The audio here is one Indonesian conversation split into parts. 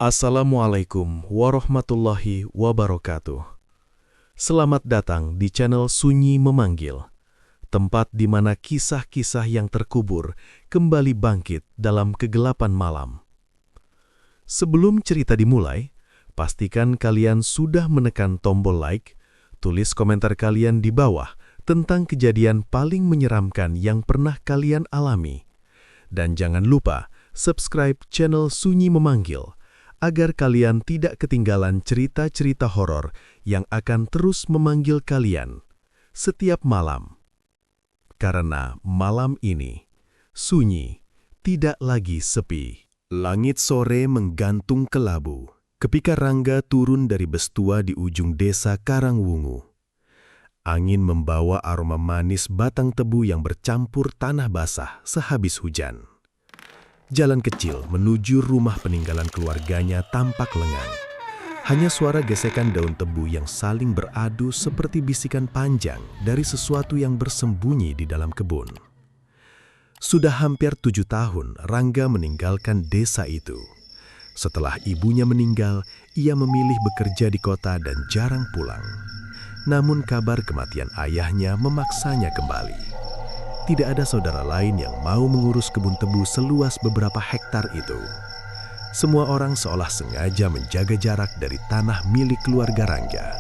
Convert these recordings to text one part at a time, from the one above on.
Assalamualaikum warahmatullahi wabarakatuh. Selamat datang di channel Sunyi Memanggil, tempat di mana kisah-kisah yang terkubur kembali bangkit dalam kegelapan malam. Sebelum cerita dimulai, pastikan kalian sudah menekan tombol like, tulis komentar kalian di bawah tentang kejadian paling menyeramkan yang pernah kalian alami. Dan jangan lupa subscribe channel Sunyi Memanggil, agar kalian tidak ketinggalan cerita-cerita horor yang akan terus memanggil kalian setiap malam. Karena malam ini, sunyi, tidak lagi sepi. Langit sore menggantung kelabu, ketika Rangga turun dari bestua di ujung desa Karangwungu. Angin membawa aroma manis batang tebu yang bercampur tanah basah sehabis hujan. Jalan kecil menuju rumah peninggalan keluarganya tampak lengang. Hanya suara gesekan daun tebu yang saling beradu seperti bisikan panjang dari sesuatu yang bersembunyi di dalam kebun. Sudah hampir 7 tahun Rangga meninggalkan desa itu. Setelah ibunya meninggal, ia memilih bekerja di kota dan jarang pulang. Namun kabar kematian ayahnya memaksanya kembali. Tidak ada saudara lain yang mau mengurus kebun tebu seluas beberapa hektar itu. Semua orang seolah sengaja menjaga jarak dari tanah milik keluarga Rangga.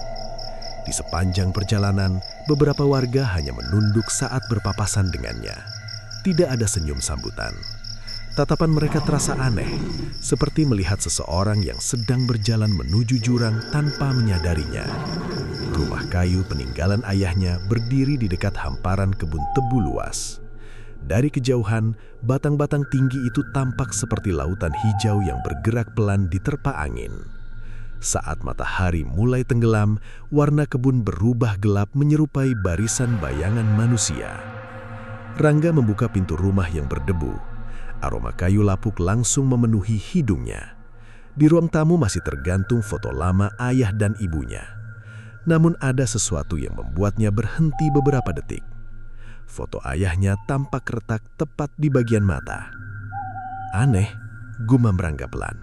Di sepanjang perjalanan, beberapa warga hanya menunduk saat berpapasan dengannya. Tidak ada senyum sambutan. Tatapan mereka terasa aneh, seperti melihat seseorang yang sedang berjalan menuju jurang tanpa menyadarinya. Rumah kayu peninggalan ayahnya berdiri di dekat hamparan kebun tebu luas. Dari kejauhan, batang-batang tinggi itu tampak seperti lautan hijau yang bergerak pelan diterpa angin. Saat matahari mulai tenggelam, warna kebun berubah gelap menyerupai barisan bayangan manusia. Rangga membuka pintu rumah yang berdebu. Aroma kayu lapuk langsung memenuhi hidungnya. Di ruang tamu masih tergantung foto lama ayah dan ibunya. Namun ada sesuatu yang membuatnya berhenti beberapa detik. Foto ayahnya tampak retak tepat di bagian mata. Aneh, gumam Rangga pelan.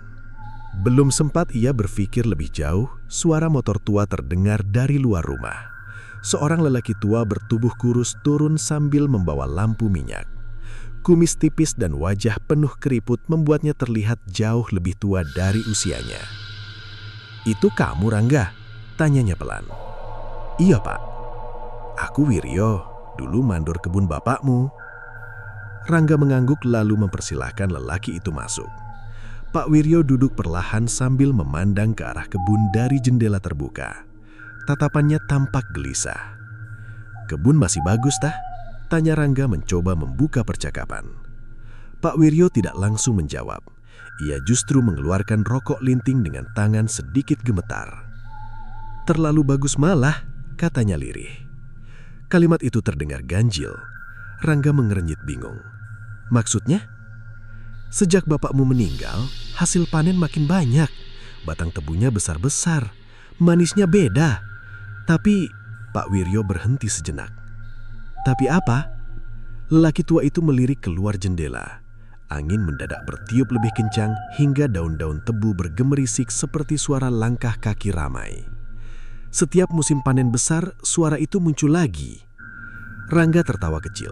Belum sempat ia berpikir lebih jauh, suara motor tua terdengar dari luar rumah. Seorang lelaki tua bertubuh kurus turun sambil membawa lampu minyak. Kumis tipis dan wajah penuh keriput membuatnya terlihat jauh lebih tua dari usianya. "Itu kamu, Rangga?" tanyanya pelan. "Iya, Pak. Aku Wiryo, dulu mandor kebun bapakmu." Rangga mengangguk lalu mempersilahkan lelaki itu masuk. Pak Wiryo duduk perlahan sambil memandang ke arah kebun dari jendela terbuka. Tatapannya tampak gelisah. "Kebun masih bagus, tah?" tanya Rangga mencoba membuka percakapan. Pak Wiryo tidak langsung menjawab. Ia justru mengeluarkan rokok linting dengan tangan sedikit gemetar. "Terlalu bagus malah," katanya lirih. Kalimat itu terdengar ganjil. Rangga mengerenyit bingung. "Maksudnya?" "Sejak bapakmu meninggal, hasil panen makin banyak. Batang tebunya besar-besar, manisnya beda. Tapi..." Pak Wiryo berhenti sejenak. "Tapi apa?" Lelaki tua itu melirik keluar jendela. Angin mendadak bertiup lebih kencang hingga daun-daun tebu bergemerisik seperti suara langkah kaki ramai. Setiap musim panen besar, suara itu muncul lagi. Rangga tertawa kecil.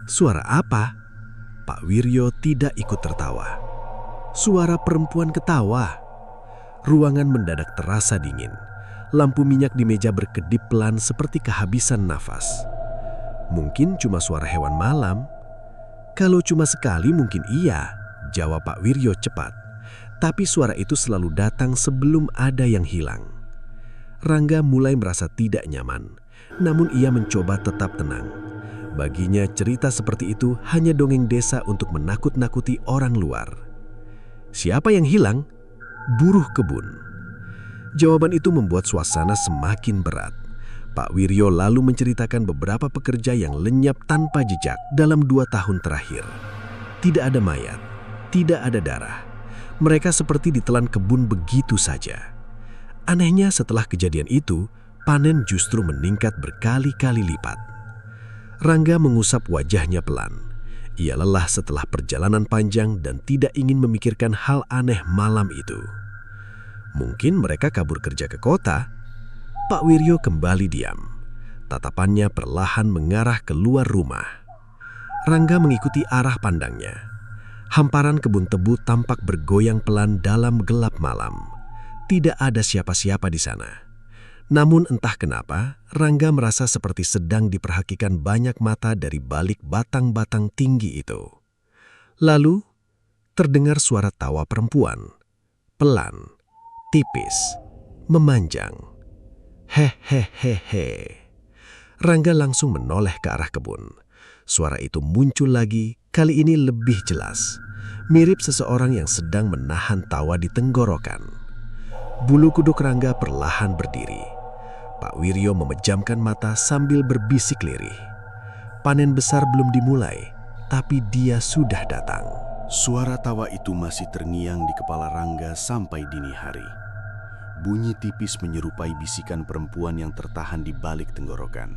"Suara apa?" Pak Wiryo tidak ikut tertawa. "Suara perempuan ketawa." Ruangan mendadak terasa dingin. Lampu minyak di meja berkedip pelan seperti kehabisan nafas. "Mungkin cuma suara hewan malam." "Kalau cuma sekali mungkin iya," jawab Pak Wiryo cepat. "Tapi suara itu selalu datang sebelum ada yang hilang." Rangga mulai merasa tidak nyaman, namun ia mencoba tetap tenang. Baginya cerita seperti itu hanya dongeng desa untuk menakut-nakuti orang luar. "Siapa yang hilang?" "Buruh kebun." Jawaban itu membuat suasana semakin berat. Pak Wiryo lalu menceritakan beberapa pekerja yang lenyap tanpa jejak dalam 2 tahun terakhir. Tidak ada mayat, tidak ada darah. Mereka seperti ditelan kebun begitu saja. Anehnya setelah kejadian itu, panen justru meningkat berkali-kali lipat. Rangga mengusap wajahnya pelan. Ia lelah setelah perjalanan panjang dan tidak ingin memikirkan hal aneh malam itu. Mungkin mereka kabur kerja ke kota. Pak Wiryo kembali diam. Tatapannya perlahan mengarah keluar rumah. Rangga mengikuti arah pandangnya. Hamparan kebun tebu tampak bergoyang pelan dalam gelap malam. Tidak ada siapa-siapa di sana. Namun entah kenapa, Rangga merasa seperti sedang diperhatikan banyak mata dari balik batang-batang tinggi itu. Lalu, terdengar suara tawa perempuan. Pelan, tipis, memanjang. Hehehehe. Rangga langsung menoleh ke arah kebun. Suara itu muncul lagi, kali ini lebih jelas. Mirip seseorang yang sedang menahan tawa di tenggorokan. Bulu kuduk Rangga perlahan berdiri. Pak Wiryo memejamkan mata sambil berbisik lirih. Panen besar belum dimulai, tapi dia sudah datang. Suara tawa itu masih terngiang di kepala Rangga sampai dini hari. Bunyi tipis menyerupai bisikan perempuan yang tertahan di balik tenggorokan.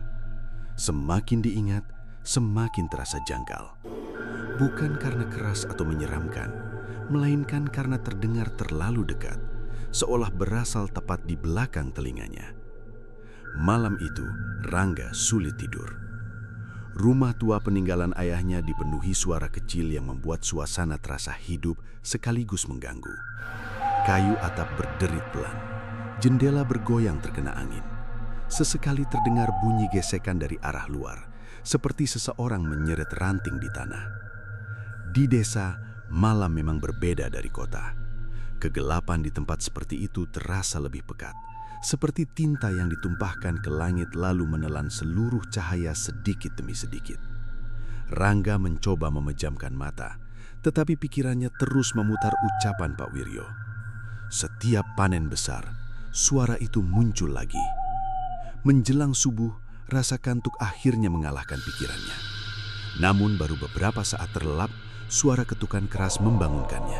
Semakin diingat, semakin terasa janggal. Bukan karena keras atau menyeramkan, melainkan karena terdengar terlalu dekat, seolah berasal tepat di belakang telinganya. Malam itu, Rangga sulit tidur. Rumah tua peninggalan ayahnya dipenuhi suara kecil yang membuat suasana terasa hidup sekaligus mengganggu. Kayu atap berderit pelan, jendela bergoyang terkena angin. Sesekali terdengar bunyi gesekan dari arah luar, seperti seseorang menyeret ranting di tanah. Di desa, malam memang berbeda dari kota. Kegelapan di tempat seperti itu terasa lebih pekat, seperti tinta yang ditumpahkan ke langit lalu menelan seluruh cahaya sedikit demi sedikit. Rangga mencoba memejamkan mata, tetapi pikirannya terus memutar ucapan Pak Wiryo. Setiap panen besar, suara itu muncul lagi. Menjelang subuh, rasa kantuk akhirnya mengalahkan pikirannya. Namun baru beberapa saat terlelap, suara ketukan keras membangunkannya.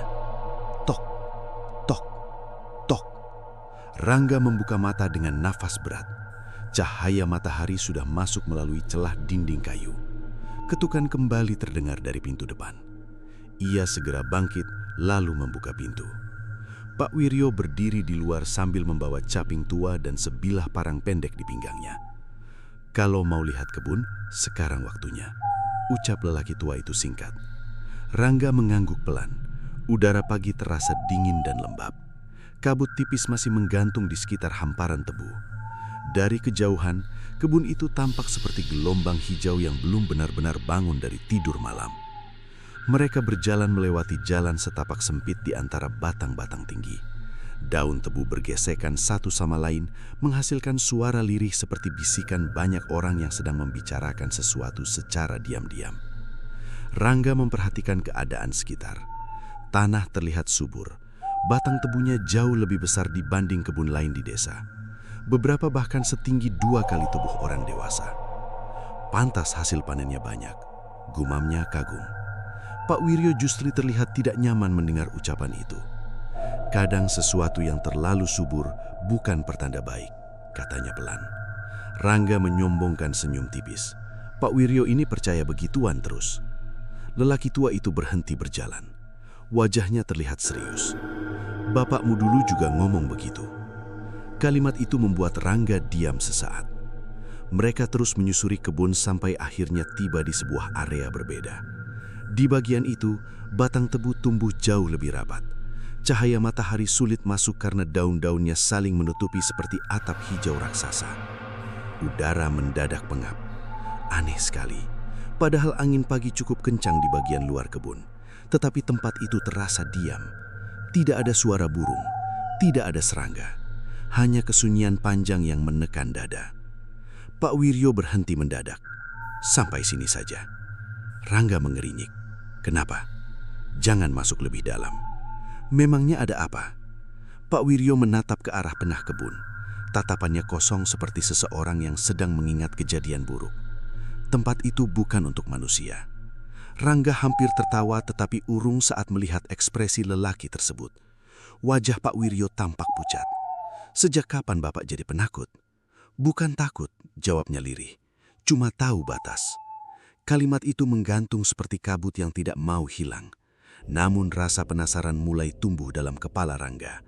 Tok, tok, tok. Rangga membuka mata dengan nafas berat. Cahaya matahari sudah masuk melalui celah dinding kayu. Ketukan kembali terdengar dari pintu depan. Ia segera bangkit lalu membuka pintu. Pak Wiryo berdiri di luar sambil membawa caping tua dan sebilah parang pendek di pinggangnya. Kalau mau lihat kebun, sekarang waktunya, ucap lelaki tua itu singkat. Rangga mengangguk pelan. Udara pagi terasa dingin dan lembab. Kabut tipis masih menggantung di sekitar hamparan tebu. Dari kejauhan, kebun itu tampak seperti gelombang hijau yang belum benar-benar bangun dari tidur malam. Mereka berjalan melewati jalan setapak sempit di antara batang-batang tinggi. Daun tebu bergesekan satu sama lain, menghasilkan suara lirih seperti bisikan banyak orang yang sedang membicarakan sesuatu secara diam-diam. Rangga memperhatikan keadaan sekitar. Tanah terlihat subur. Batang tebunya jauh lebih besar dibanding kebun lain di desa. Beberapa bahkan setinggi 2 kali tubuh orang dewasa. Pantas hasil panennya banyak, gumamnya kagum. Pak Wiryo justru terlihat tidak nyaman mendengar ucapan itu. Kadang sesuatu yang terlalu subur bukan pertanda baik, katanya pelan. Rangga menyombongkan senyum tipis. Pak Wiryo ini percaya begituan terus. Lelaki tua itu berhenti berjalan. Wajahnya terlihat serius. Bapakmu dulu juga ngomong begitu. Kalimat itu membuat Rangga diam sesaat. Mereka terus menyusuri kebun sampai akhirnya tiba di sebuah area berbeda. Di bagian itu, batang tebu tumbuh jauh lebih rapat. Cahaya matahari sulit masuk karena daun-daunnya saling menutupi seperti atap hijau raksasa. Udara mendadak pengap. Aneh sekali. Padahal angin pagi cukup kencang di bagian luar kebun. Tetapi tempat itu terasa diam. Tidak ada suara burung, tidak ada serangga. Hanya kesunyian panjang yang menekan dada. Pak Wiryo berhenti mendadak. Sampai sini saja. Rangga mengerinyik. Kenapa? Jangan masuk lebih dalam. Memangnya ada apa? Pak Wiryo menatap ke arah tengah kebun. Tatapannya kosong seperti seseorang yang sedang mengingat kejadian buruk. Tempat itu bukan untuk manusia. Rangga hampir tertawa tetapi urung saat melihat ekspresi lelaki tersebut. Wajah Pak Wiryo tampak pucat. Sejak kapan Bapak jadi penakut? Bukan takut, jawabnya lirih. Cuma tahu batas. Kalimat itu menggantung seperti kabut yang tidak mau hilang. Namun rasa penasaran mulai tumbuh dalam kepala Rangga.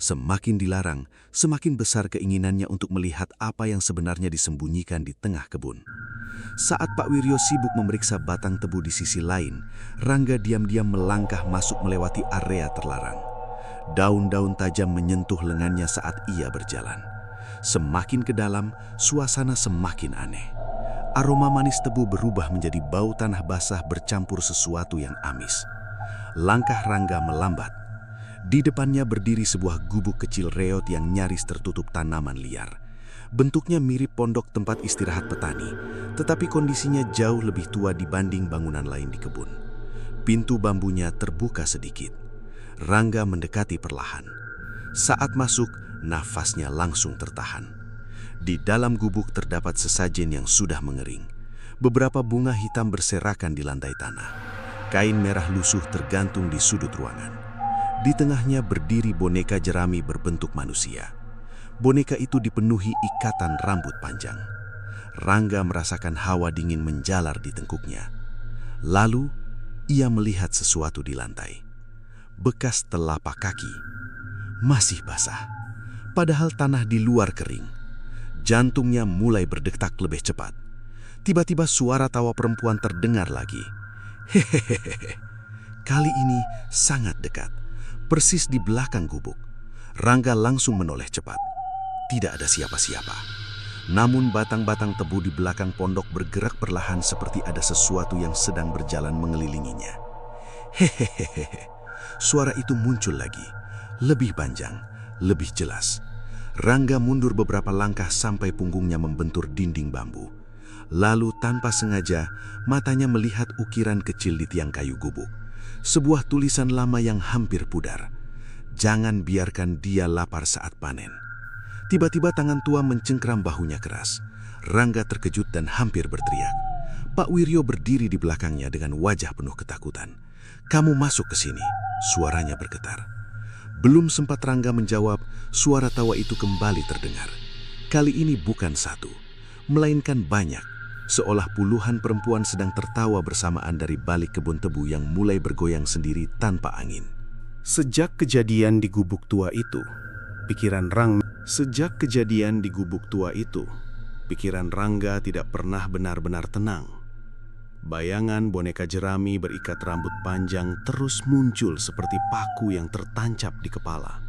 Semakin dilarang, semakin besar keinginannya untuk melihat apa yang sebenarnya disembunyikan di tengah kebun. Saat Pak Wiryo sibuk memeriksa batang tebu di sisi lain, Rangga diam-diam melangkah masuk melewati area terlarang. Daun-daun tajam menyentuh lengannya saat ia berjalan. Semakin ke dalam, suasana semakin aneh. Aroma manis tebu berubah menjadi bau tanah basah bercampur sesuatu yang amis. Langkah Rangga melambat. Di depannya berdiri sebuah gubuk kecil reot yang nyaris tertutup tanaman liar. Bentuknya mirip pondok tempat istirahat petani, tetapi kondisinya jauh lebih tua dibanding bangunan lain di kebun. Pintu bambunya terbuka sedikit. Rangga mendekati perlahan. Saat masuk, nafasnya langsung tertahan. Di dalam gubuk terdapat sesajen yang sudah mengering. Beberapa bunga hitam berserakan di lantai tanah. Kain merah lusuh tergantung di sudut ruangan. Di tengahnya berdiri boneka jerami berbentuk manusia. Boneka itu dipenuhi ikatan rambut panjang. Rangga merasakan hawa dingin menjalar di tengkuknya. Lalu, ia melihat sesuatu di lantai. Bekas telapak kaki. Masih basah. Padahal tanah di luar kering. Jantungnya mulai berdetak lebih cepat. Tiba-tiba suara tawa perempuan terdengar lagi. Hehehehe. Kali ini sangat dekat. Persis di belakang gubuk. Rangga langsung menoleh cepat. Tidak ada siapa-siapa. Namun batang-batang tebu di belakang pondok bergerak perlahan seperti ada sesuatu yang sedang berjalan mengelilinginya. Hehehehe. Suara itu muncul lagi. Lebih panjang, lebih jelas. Rangga mundur beberapa langkah sampai punggungnya membentur dinding bambu. Lalu tanpa sengaja, matanya melihat ukiran kecil di tiang kayu gubuk. Sebuah tulisan lama yang hampir pudar. Jangan biarkan dia lapar saat panen. Tiba-tiba tangan tua mencengkram bahunya keras. Rangga terkejut dan hampir berteriak. Pak Wiryo berdiri di belakangnya dengan wajah penuh ketakutan. Kamu masuk ke sini, suaranya bergetar. Belum sempat Rangga menjawab, suara tawa itu kembali terdengar. Kali ini bukan satu, melainkan banyak. Seolah puluhan perempuan sedang tertawa bersamaan dari balik kebun tebu yang mulai bergoyang sendiri tanpa angin. Sejak kejadian di gubuk tua itu, pikiran Rangga tidak pernah benar-benar tenang. Bayangan boneka jerami berikat rambut panjang terus muncul seperti paku yang tertancap di kepala.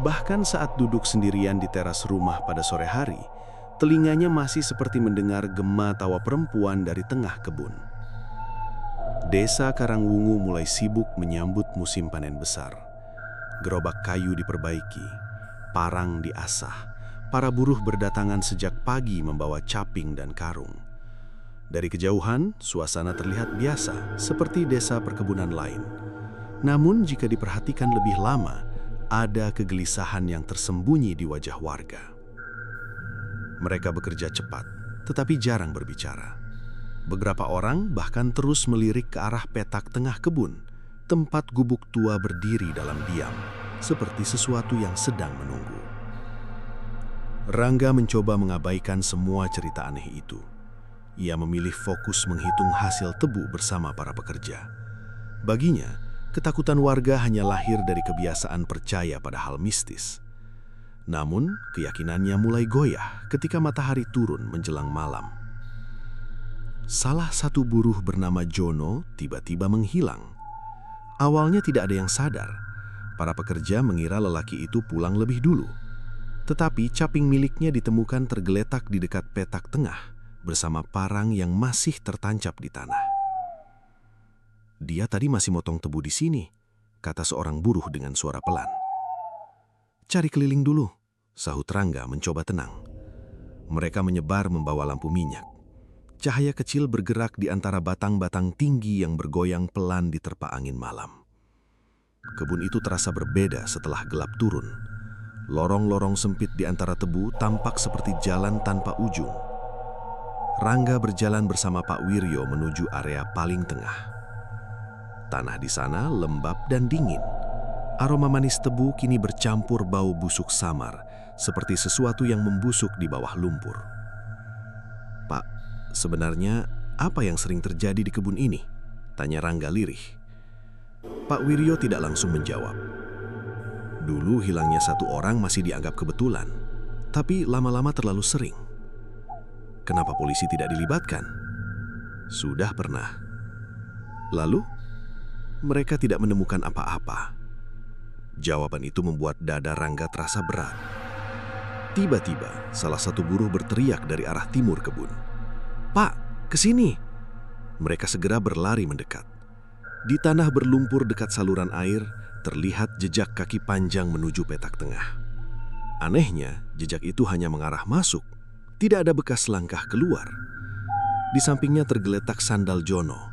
Bahkan saat duduk sendirian di teras rumah pada sore hari, telinganya masih seperti mendengar gema tawa perempuan dari tengah kebun. Desa Karangwungu mulai sibuk menyambut musim panen besar. Gerobak kayu diperbaiki, parang diasah. Para buruh berdatangan sejak pagi membawa caping dan karung. Dari kejauhan, suasana terlihat biasa, seperti desa perkebunan lain. Namun jika diperhatikan lebih lama, ada kegelisahan yang tersembunyi di wajah warga. Mereka bekerja cepat, tetapi jarang berbicara. Beberapa orang bahkan terus melirik ke arah petak tengah kebun, tempat gubuk tua berdiri dalam diam, seperti sesuatu yang sedang menunggu. Rangga mencoba mengabaikan semua cerita aneh itu. Ia memilih fokus menghitung hasil tebu bersama para pekerja. Baginya, ketakutan warga hanya lahir dari kebiasaan percaya pada hal mistis. Namun, keyakinannya mulai goyah ketika matahari turun menjelang malam. Salah satu buruh bernama Jono tiba-tiba menghilang. Awalnya tidak ada yang sadar. Para pekerja mengira lelaki itu pulang lebih dulu. Tetapi caping miliknya ditemukan tergeletak di dekat petak tengah bersama parang yang masih tertancap di tanah. Dia tadi masih motong tebu di sini, kata seorang buruh dengan suara pelan. Cari keliling dulu, sahut Rangga mencoba tenang. Mereka menyebar membawa lampu minyak. Cahaya kecil bergerak di antara batang-batang tinggi yang bergoyang pelan diterpa angin malam. Kebun itu terasa berbeda setelah gelap turun. Lorong-lorong sempit di antara tebu tampak seperti jalan tanpa ujung. Rangga berjalan bersama Pak Wiryo menuju area paling tengah. Tanah di sana lembab dan dingin. Aroma manis tebu kini bercampur bau busuk samar, seperti sesuatu yang membusuk di bawah lumpur. Pak, sebenarnya apa yang sering terjadi di kebun ini? Tanya Rangga lirih. Pak Wiryo tidak langsung menjawab. Dulu hilangnya satu orang masih dianggap kebetulan, tapi lama-lama terlalu sering. Kenapa polisi tidak dilibatkan? Sudah pernah. Lalu, mereka tidak menemukan apa-apa. Jawaban itu membuat dada Rangga terasa berat. Tiba-tiba, salah satu buruh berteriak dari arah timur kebun. "Pak, ke sini!" Mereka segera berlari mendekat. Di tanah berlumpur dekat saluran air, terlihat jejak kaki panjang menuju petak tengah. Anehnya, jejak itu hanya mengarah masuk. Tidak ada bekas langkah keluar. Di sampingnya tergeletak sandal Jono.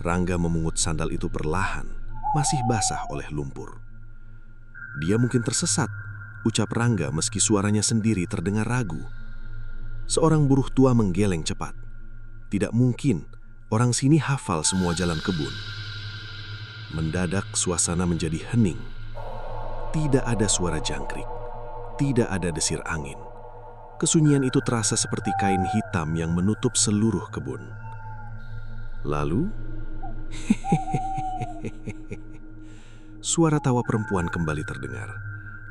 Rangga memungut sandal itu perlahan, masih basah oleh lumpur. "Dia mungkin tersesat," ucap Rangga meski suaranya sendiri terdengar ragu. Seorang buruh tua menggeleng cepat. Tidak mungkin, orang sini hafal semua jalan kebun. Mendadak suasana menjadi hening. Tidak ada suara jangkrik, tidak ada desir angin. Kesunyian itu terasa seperti kain hitam yang menutup seluruh kebun. Lalu, suara tawa perempuan kembali terdengar.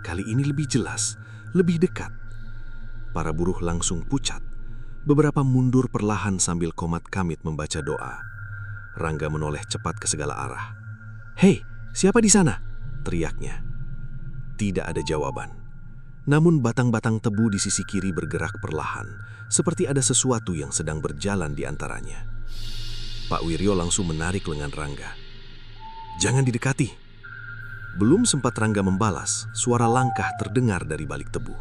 Kali ini lebih jelas, lebih dekat. Para buruh langsung pucat. Beberapa mundur perlahan sambil komat kamit membaca doa. Rangga menoleh cepat ke segala arah. "Hei, siapa di sana?" teriaknya. Tidak ada jawaban. Namun batang-batang tebu di sisi kiri bergerak perlahan, seperti ada sesuatu yang sedang berjalan di antaranya. Pak Wiryo langsung menarik lengan Rangga. "Jangan didekati." Belum sempat Rangga membalas, suara langkah terdengar dari balik tebu.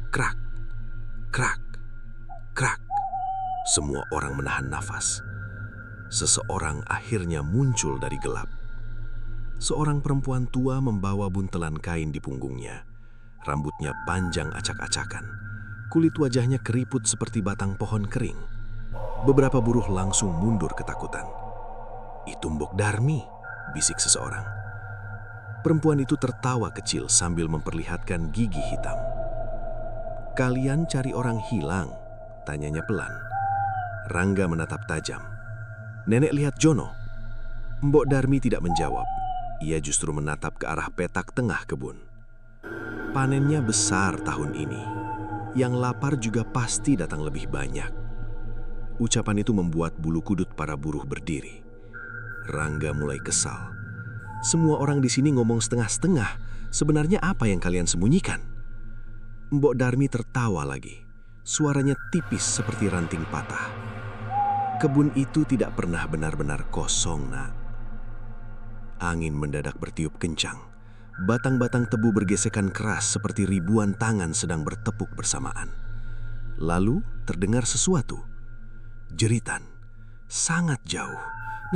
Krak, krak, krak. Semua orang menahan nafas. Seseorang akhirnya muncul dari gelap. Seorang perempuan tua membawa buntelan kain di punggungnya. Rambutnya panjang acak-acakan. Kulit wajahnya keriput seperti batang pohon kering. Beberapa buruh langsung mundur ketakutan. "Itu Mbok Darmi," bisik seseorang. Perempuan itu tertawa kecil sambil memperlihatkan gigi hitam. "Kalian cari orang hilang?" tanyanya pelan. Rangga menatap tajam. "Nenek lihat Jono?" Mbok Darmi tidak menjawab. Ia justru menatap ke arah petak tengah kebun. "Panennya besar tahun ini. Yang lapar juga pasti datang lebih banyak." Ucapan itu membuat bulu kudut para buruh berdiri. Rangga mulai kesal. Semua orang di sini ngomong setengah-setengah. Sebenarnya apa yang kalian sembunyikan? Mbok Darmi tertawa lagi. Suaranya tipis seperti ranting patah. "Kebun itu tidak pernah benar-benar kosong, Nak." Angin mendadak bertiup kencang. Batang-batang tebu bergesekan keras seperti ribuan tangan sedang bertepuk bersamaan. Lalu terdengar sesuatu. Jeritan. Sangat jauh,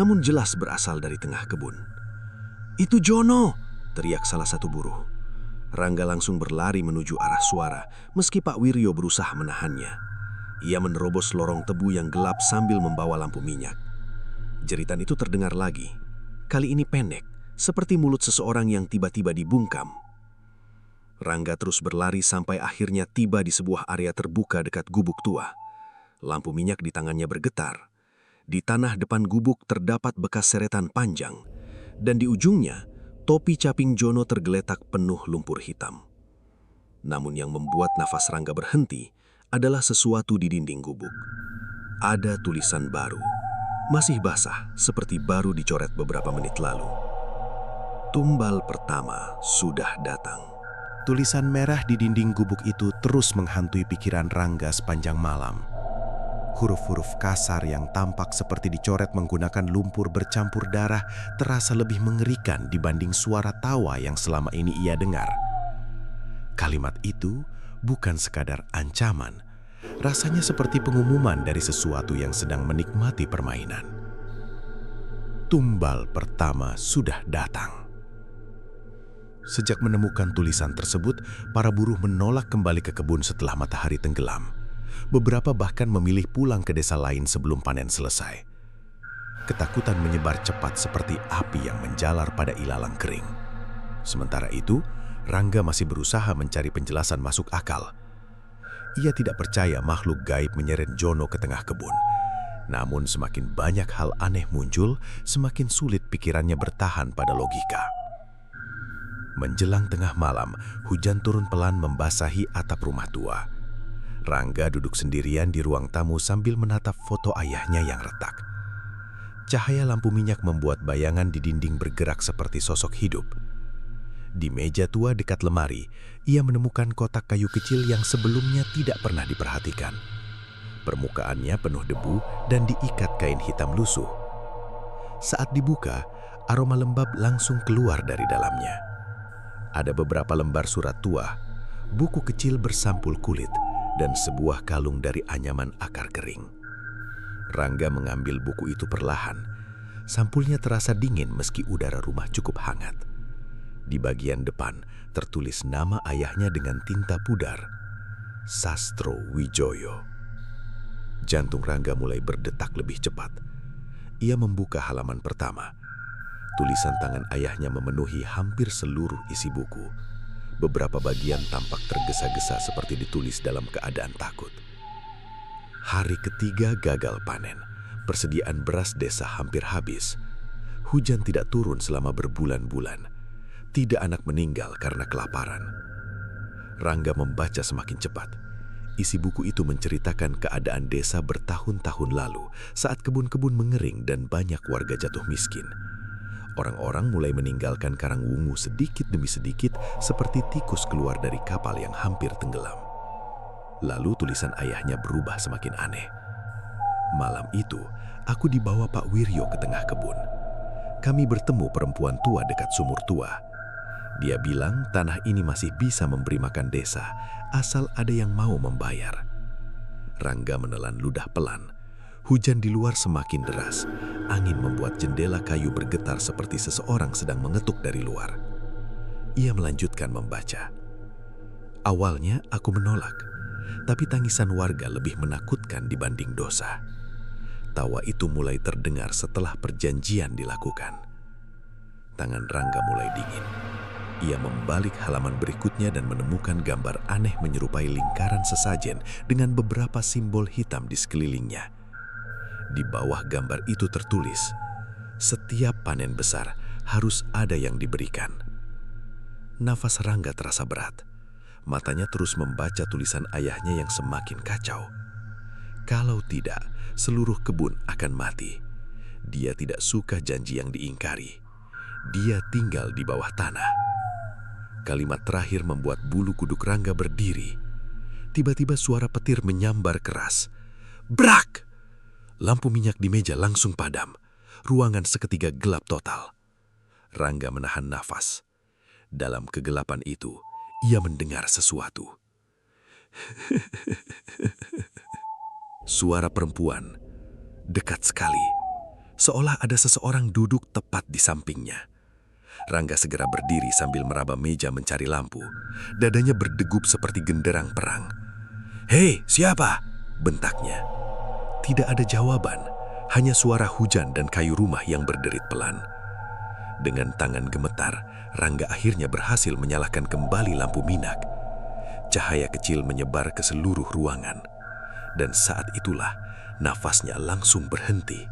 namun jelas berasal dari tengah kebun. "Itu Jono!" teriak salah satu buruh. Rangga langsung berlari menuju arah suara, meski Pak Wiryo berusaha menahannya. Ia menerobos lorong tebu yang gelap sambil membawa lampu minyak. Jeritan itu terdengar lagi. Kali ini pendek, seperti mulut seseorang yang tiba-tiba dibungkam. Rangga terus berlari sampai akhirnya tiba di sebuah area terbuka dekat gubuk tua. Lampu minyak di tangannya bergetar. Di tanah depan gubuk terdapat bekas seretan panjang, dan di ujungnya, topi caping Jono tergeletak penuh lumpur hitam. Namun yang membuat nafas Rangga berhenti adalah sesuatu di dinding gubuk. Ada tulisan baru. Masih basah, seperti baru dicoret beberapa menit lalu. "Tumbal pertama sudah datang." Tulisan merah di dinding gubuk itu terus menghantui pikiran Rangga sepanjang malam. Huruf-huruf kasar yang tampak seperti dicoret menggunakan lumpur bercampur darah terasa lebih mengerikan dibanding suara tawa yang selama ini ia dengar. Kalimat itu bukan sekadar ancaman. Rasanya seperti pengumuman dari sesuatu yang sedang menikmati permainan. Tumbal pertama sudah datang. Sejak menemukan tulisan tersebut, para buruh menolak kembali ke kebun setelah matahari tenggelam. Beberapa bahkan memilih pulang ke desa lain sebelum panen selesai. Ketakutan menyebar cepat seperti api yang menjalar pada ilalang kering. Sementara itu, Rangga masih berusaha mencari penjelasan masuk akal. Ia tidak percaya makhluk gaib menyeret Jono ke tengah kebun. Namun semakin banyak hal aneh muncul, semakin sulit pikirannya bertahan pada logika. Menjelang tengah malam, hujan turun pelan membasahi atap rumah tua. Rangga duduk sendirian di ruang tamu sambil menatap foto ayahnya yang retak. Cahaya lampu minyak membuat bayangan di dinding bergerak seperti sosok hidup. Di meja tua dekat lemari, ia menemukan kotak kayu kecil yang sebelumnya tidak pernah diperhatikan. Permukaannya penuh debu dan diikat kain hitam lusuh. Saat dibuka, aroma lembab langsung keluar dari dalamnya. Ada beberapa lembar surat tua, buku kecil bersampul kulit, dan sebuah kalung dari anyaman akar kering. Rangga mengambil buku itu perlahan. Sampulnya terasa dingin meski udara rumah cukup hangat. Di bagian depan tertulis nama ayahnya dengan tinta pudar, Sastro Wijoyo. Jantung Rangga mulai berdetak lebih cepat. Ia membuka halaman pertama. Tulisan tangan ayahnya memenuhi hampir seluruh isi buku. Beberapa bagian tampak tergesa-gesa seperti ditulis dalam keadaan takut. Hari ketiga gagal panen. Persediaan beras desa hampir habis. Hujan tidak turun selama berbulan-bulan. Tidak anak meninggal karena kelaparan. Rangga membaca semakin cepat. Isi buku itu menceritakan keadaan desa bertahun-tahun lalu saat kebun-kebun mengering dan banyak warga jatuh miskin. Orang-orang mulai meninggalkan Karangwungu sedikit demi sedikit seperti tikus keluar dari kapal yang hampir tenggelam. Lalu tulisan ayahnya berubah semakin aneh. Malam itu, aku dibawa Pak Wiryo ke tengah kebun. Kami bertemu perempuan tua dekat sumur tua. Dia bilang tanah ini masih bisa memberi makan desa, asal ada yang mau membayar. Rangga menelan ludah pelan. Hujan di luar semakin deras. Angin membuat jendela kayu bergetar seperti seseorang sedang mengetuk dari luar. Ia melanjutkan membaca. Awalnya aku menolak, tapi tangisan warga lebih menakutkan dibanding dosa. Tawa itu mulai terdengar setelah perjanjian dilakukan. Tangan Rangga mulai dingin. Ia membalik halaman berikutnya dan menemukan gambar aneh menyerupai lingkaran sesajen dengan beberapa simbol hitam di sekelilingnya. Di bawah gambar itu tertulis, setiap panen besar harus ada yang diberikan. Nafas Rangga terasa berat. Matanya terus membaca tulisan ayahnya yang semakin kacau. Kalau tidak, seluruh kebun akan mati. Dia tidak suka janji yang diingkari. Dia tinggal di bawah tanah. Kalimat terakhir membuat bulu kuduk Rangga berdiri. Tiba-tiba suara petir menyambar keras. Brak! Lampu minyak di meja langsung padam. Ruangan seketika gelap total. Rangga menahan nafas. Dalam kegelapan itu, ia mendengar sesuatu. Suara perempuan, dekat sekali. Seolah ada seseorang duduk tepat di sampingnya. Rangga segera berdiri sambil meraba meja mencari lampu. Dadanya berdegup seperti genderang perang. "Hei, siapa?" bentaknya. Tidak ada jawaban, hanya suara hujan dan kayu rumah yang berderit pelan. Dengan tangan gemetar, Rangga akhirnya berhasil menyalakan kembali lampu minyak. Cahaya kecil menyebar ke seluruh ruangan. Dan saat itulah, nafasnya langsung berhenti.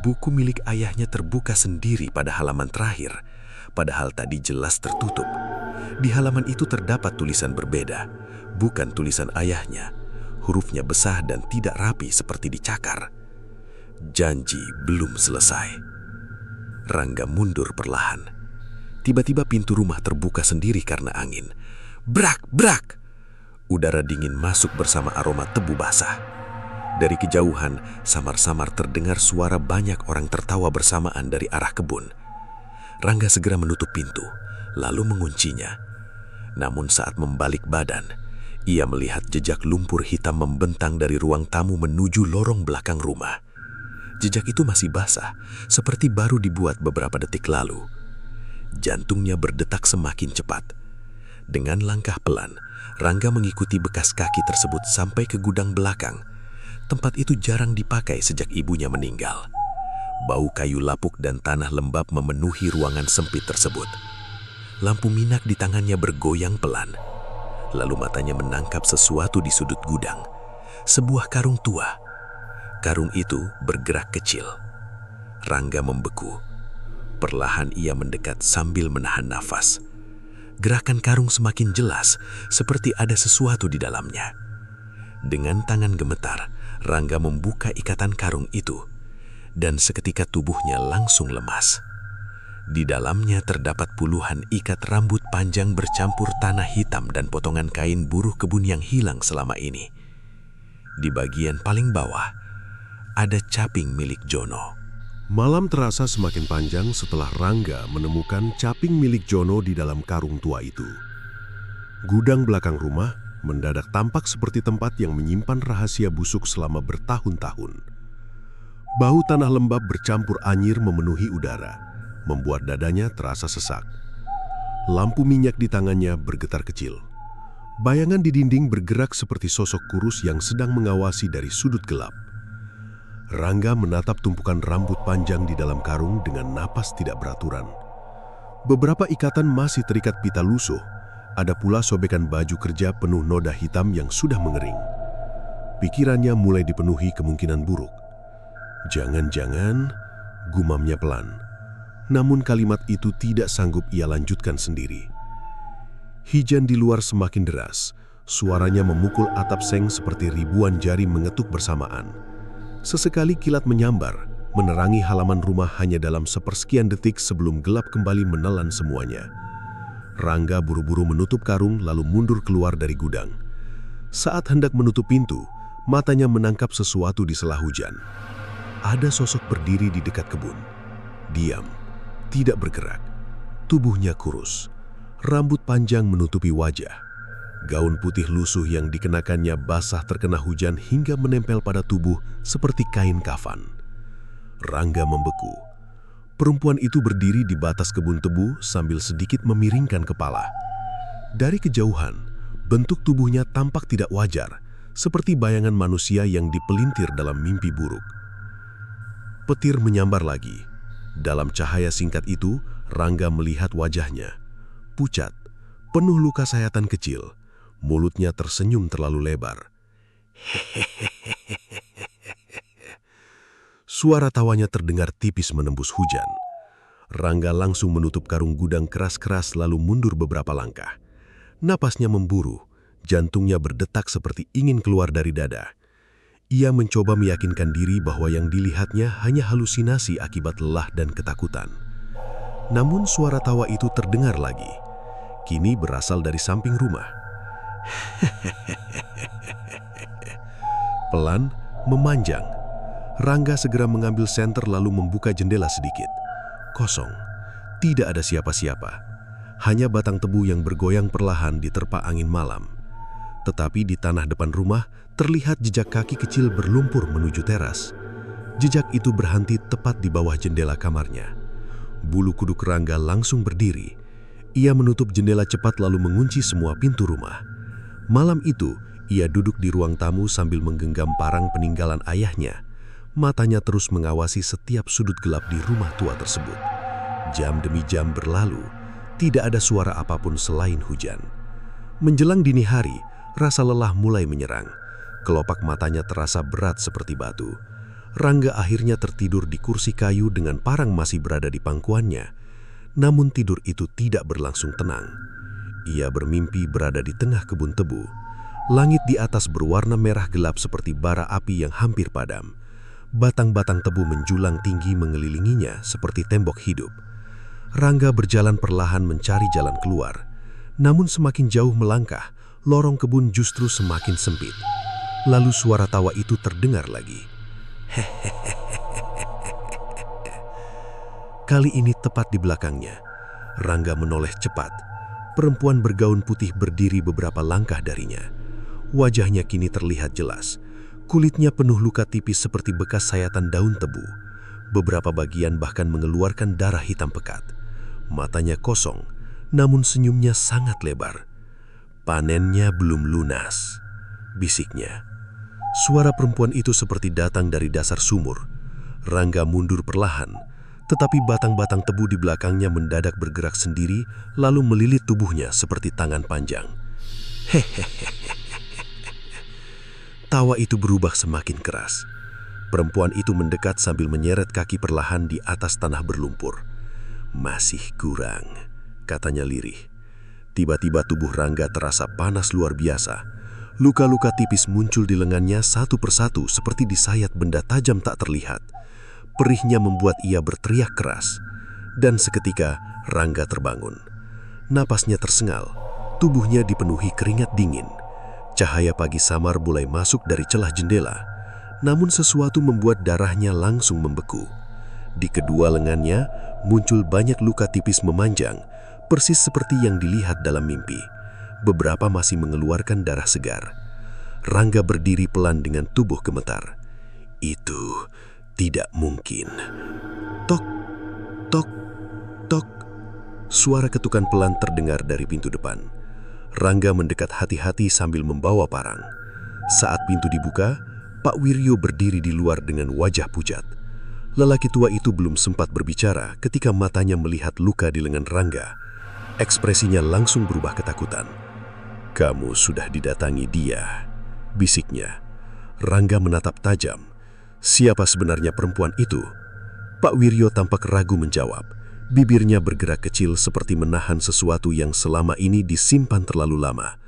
Buku milik ayahnya terbuka sendiri pada halaman terakhir, padahal tadi jelas tertutup. Di halaman itu terdapat tulisan berbeda, bukan tulisan ayahnya. Hurufnya besar dan tidak rapi seperti dicakar. Janji belum selesai. Rangga mundur perlahan. Tiba-tiba pintu rumah terbuka sendiri karena angin. Brak, brak! Udara dingin masuk bersama aroma tebu basah. Dari kejauhan, samar-samar terdengar suara banyak orang tertawa bersamaan dari arah kebun. Rangga segera menutup pintu, lalu menguncinya. Namun saat membalik badan, ia melihat jejak lumpur hitam membentang dari ruang tamu menuju lorong belakang rumah. Jejak itu masih basah, seperti baru dibuat beberapa detik lalu. Jantungnya berdetak semakin cepat. Dengan langkah pelan, Rangga mengikuti bekas kaki tersebut sampai ke gudang belakang. Tempat itu jarang dipakai sejak ibunya meninggal. Bau kayu lapuk dan tanah lembab memenuhi ruangan sempit tersebut. Lampu minyak di tangannya bergoyang pelan. Lalu matanya menangkap sesuatu di sudut gudang. Sebuah karung tua. Karung itu bergerak kecil. Rangga membeku. Perlahan ia mendekat sambil menahan nafas. Gerakan karung semakin jelas, seperti ada sesuatu di dalamnya. Dengan tangan gemetar, Rangga membuka ikatan karung itu, dan seketika tubuhnya langsung lemas. Di dalamnya terdapat puluhan ikat rambut panjang bercampur tanah hitam dan potongan kain buruh kebun yang hilang selama ini. Di bagian paling bawah, ada caping milik Jono. Malam terasa semakin panjang setelah Rangga menemukan caping milik Jono di dalam karung tua itu. Gudang belakang rumah mendadak tampak seperti tempat yang menyimpan rahasia busuk selama bertahun-tahun. Bau tanah lembab bercampur anyir memenuhi udara, membuat dadanya terasa sesak. Lampu minyak di tangannya bergetar kecil. Bayangan di dinding bergerak seperti sosok kurus yang sedang mengawasi dari sudut gelap. Rangga menatap tumpukan rambut panjang di dalam karung dengan napas tidak beraturan. Beberapa ikatan masih terikat pita lusuh, ada pula sobekan baju kerja penuh noda hitam yang sudah mengering. Pikirannya mulai dipenuhi kemungkinan buruk. Jangan-jangan, gumamnya pelan. Namun kalimat itu tidak sanggup ia lanjutkan sendiri. Hujan di luar semakin deras, suaranya memukul atap seng seperti ribuan jari mengetuk bersamaan. Sesekali kilat menyambar, menerangi halaman rumah hanya dalam sepersekian detik sebelum gelap kembali menelan semuanya. Rangga buru-buru menutup karung lalu mundur keluar dari gudang. Saat hendak menutup pintu, matanya menangkap sesuatu di sela hujan. Ada sosok berdiri di dekat kebun. Diam, tidak bergerak. Tubuhnya kurus, rambut panjang menutupi wajah. Gaun putih lusuh yang dikenakannya basah terkena hujan hingga menempel pada tubuh seperti kain kafan. Rangga membeku. Perempuan itu berdiri di batas kebun tebu sambil sedikit memiringkan kepala. Dari kejauhan, bentuk tubuhnya tampak tidak wajar, seperti bayangan manusia yang dipelintir dalam mimpi buruk. Petir menyambar lagi. Dalam cahaya singkat itu, Rangga melihat wajahnya. Pucat, penuh luka sayatan kecil. Mulutnya tersenyum terlalu lebar. Suara tawanya terdengar tipis menembus hujan. Rangga langsung menutup karung gudang keras-keras lalu mundur beberapa langkah. Napasnya memburu, jantungnya berdetak seperti ingin keluar dari dada. Ia mencoba meyakinkan diri bahwa yang dilihatnya hanya halusinasi akibat lelah dan ketakutan. Namun suara tawa itu terdengar lagi. Kini berasal dari samping rumah. Pelan, memanjang. Rangga segera mengambil senter lalu membuka jendela sedikit. Kosong, tidak ada siapa-siapa. Hanya batang tebu yang bergoyang perlahan diterpa angin malam. Tetapi di tanah depan rumah terlihat jejak kaki kecil berlumpur menuju teras. Jejak itu berhenti tepat di bawah jendela kamarnya. Bulu kuduk Rangga langsung berdiri. Ia menutup jendela cepat lalu mengunci semua pintu rumah. Malam itu, ia duduk di ruang tamu sambil menggenggam parang peninggalan ayahnya. Matanya terus mengawasi setiap sudut gelap di rumah tua tersebut. Jam demi jam berlalu, tidak ada suara apapun selain hujan. Menjelang dini hari, rasa lelah mulai menyerang. Kelopak matanya terasa berat seperti batu. Rangga akhirnya tertidur di kursi kayu dengan parang masih berada di pangkuannya. Namun tidur itu tidak berlangsung tenang. Ia bermimpi berada di tengah kebun tebu. Langit di atas berwarna merah gelap seperti bara api yang hampir padam. Batang-batang tebu menjulang tinggi mengelilinginya seperti tembok hidup. Rangga berjalan perlahan mencari jalan keluar. Namun semakin jauh melangkah, lorong kebun justru semakin sempit. Lalu suara tawa itu terdengar lagi. Kali ini tepat di belakangnya. Rangga menoleh cepat. Perempuan bergaun putih berdiri beberapa langkah darinya. Wajahnya kini terlihat jelas. Kulitnya penuh luka tipis seperti bekas sayatan daun tebu. Beberapa bagian bahkan mengeluarkan darah hitam pekat. Matanya kosong, namun senyumnya sangat lebar. Panennya belum lunas, bisiknya. Suara perempuan itu seperti datang dari dasar sumur. Rangga mundur perlahan. Tetapi batang-batang tebu di belakangnya mendadak bergerak sendiri, lalu melilit tubuhnya seperti tangan panjang. Tawa itu berubah semakin keras. Perempuan itu mendekat sambil menyeret kaki perlahan di atas tanah berlumpur. "Masih kurang," katanya lirih. Tiba-tiba tubuh Rangga terasa panas luar biasa. Luka-luka tipis muncul di lengannya satu persatu seperti disayat benda tajam tak terlihat. Perihnya membuat ia berteriak keras. Dan seketika Rangga terbangun. Napasnya tersengal, tubuhnya dipenuhi keringat dingin. Cahaya pagi samar mulai masuk dari celah jendela. Namun sesuatu membuat darahnya langsung membeku. Di kedua lengannya muncul banyak luka tipis memanjang, persis seperti yang dilihat dalam mimpi. Beberapa masih mengeluarkan darah segar. Rangga berdiri pelan dengan tubuh gemetar. Itu tidak mungkin. Tok, tok, tok. Suara ketukan pelan terdengar dari pintu depan. Rangga mendekat hati-hati sambil membawa parang. Saat pintu dibuka, Pak Wiryo berdiri di luar dengan wajah pucat. Lelaki tua itu belum sempat berbicara ketika matanya melihat luka di lengan Rangga. Ekspresinya langsung berubah ketakutan. "Kamu sudah didatangi dia," bisiknya. Rangga menatap tajam. Siapa sebenarnya perempuan itu? Pak Wiryo tampak ragu menjawab. Bibirnya bergerak kecil seperti menahan sesuatu yang selama ini disimpan terlalu lama.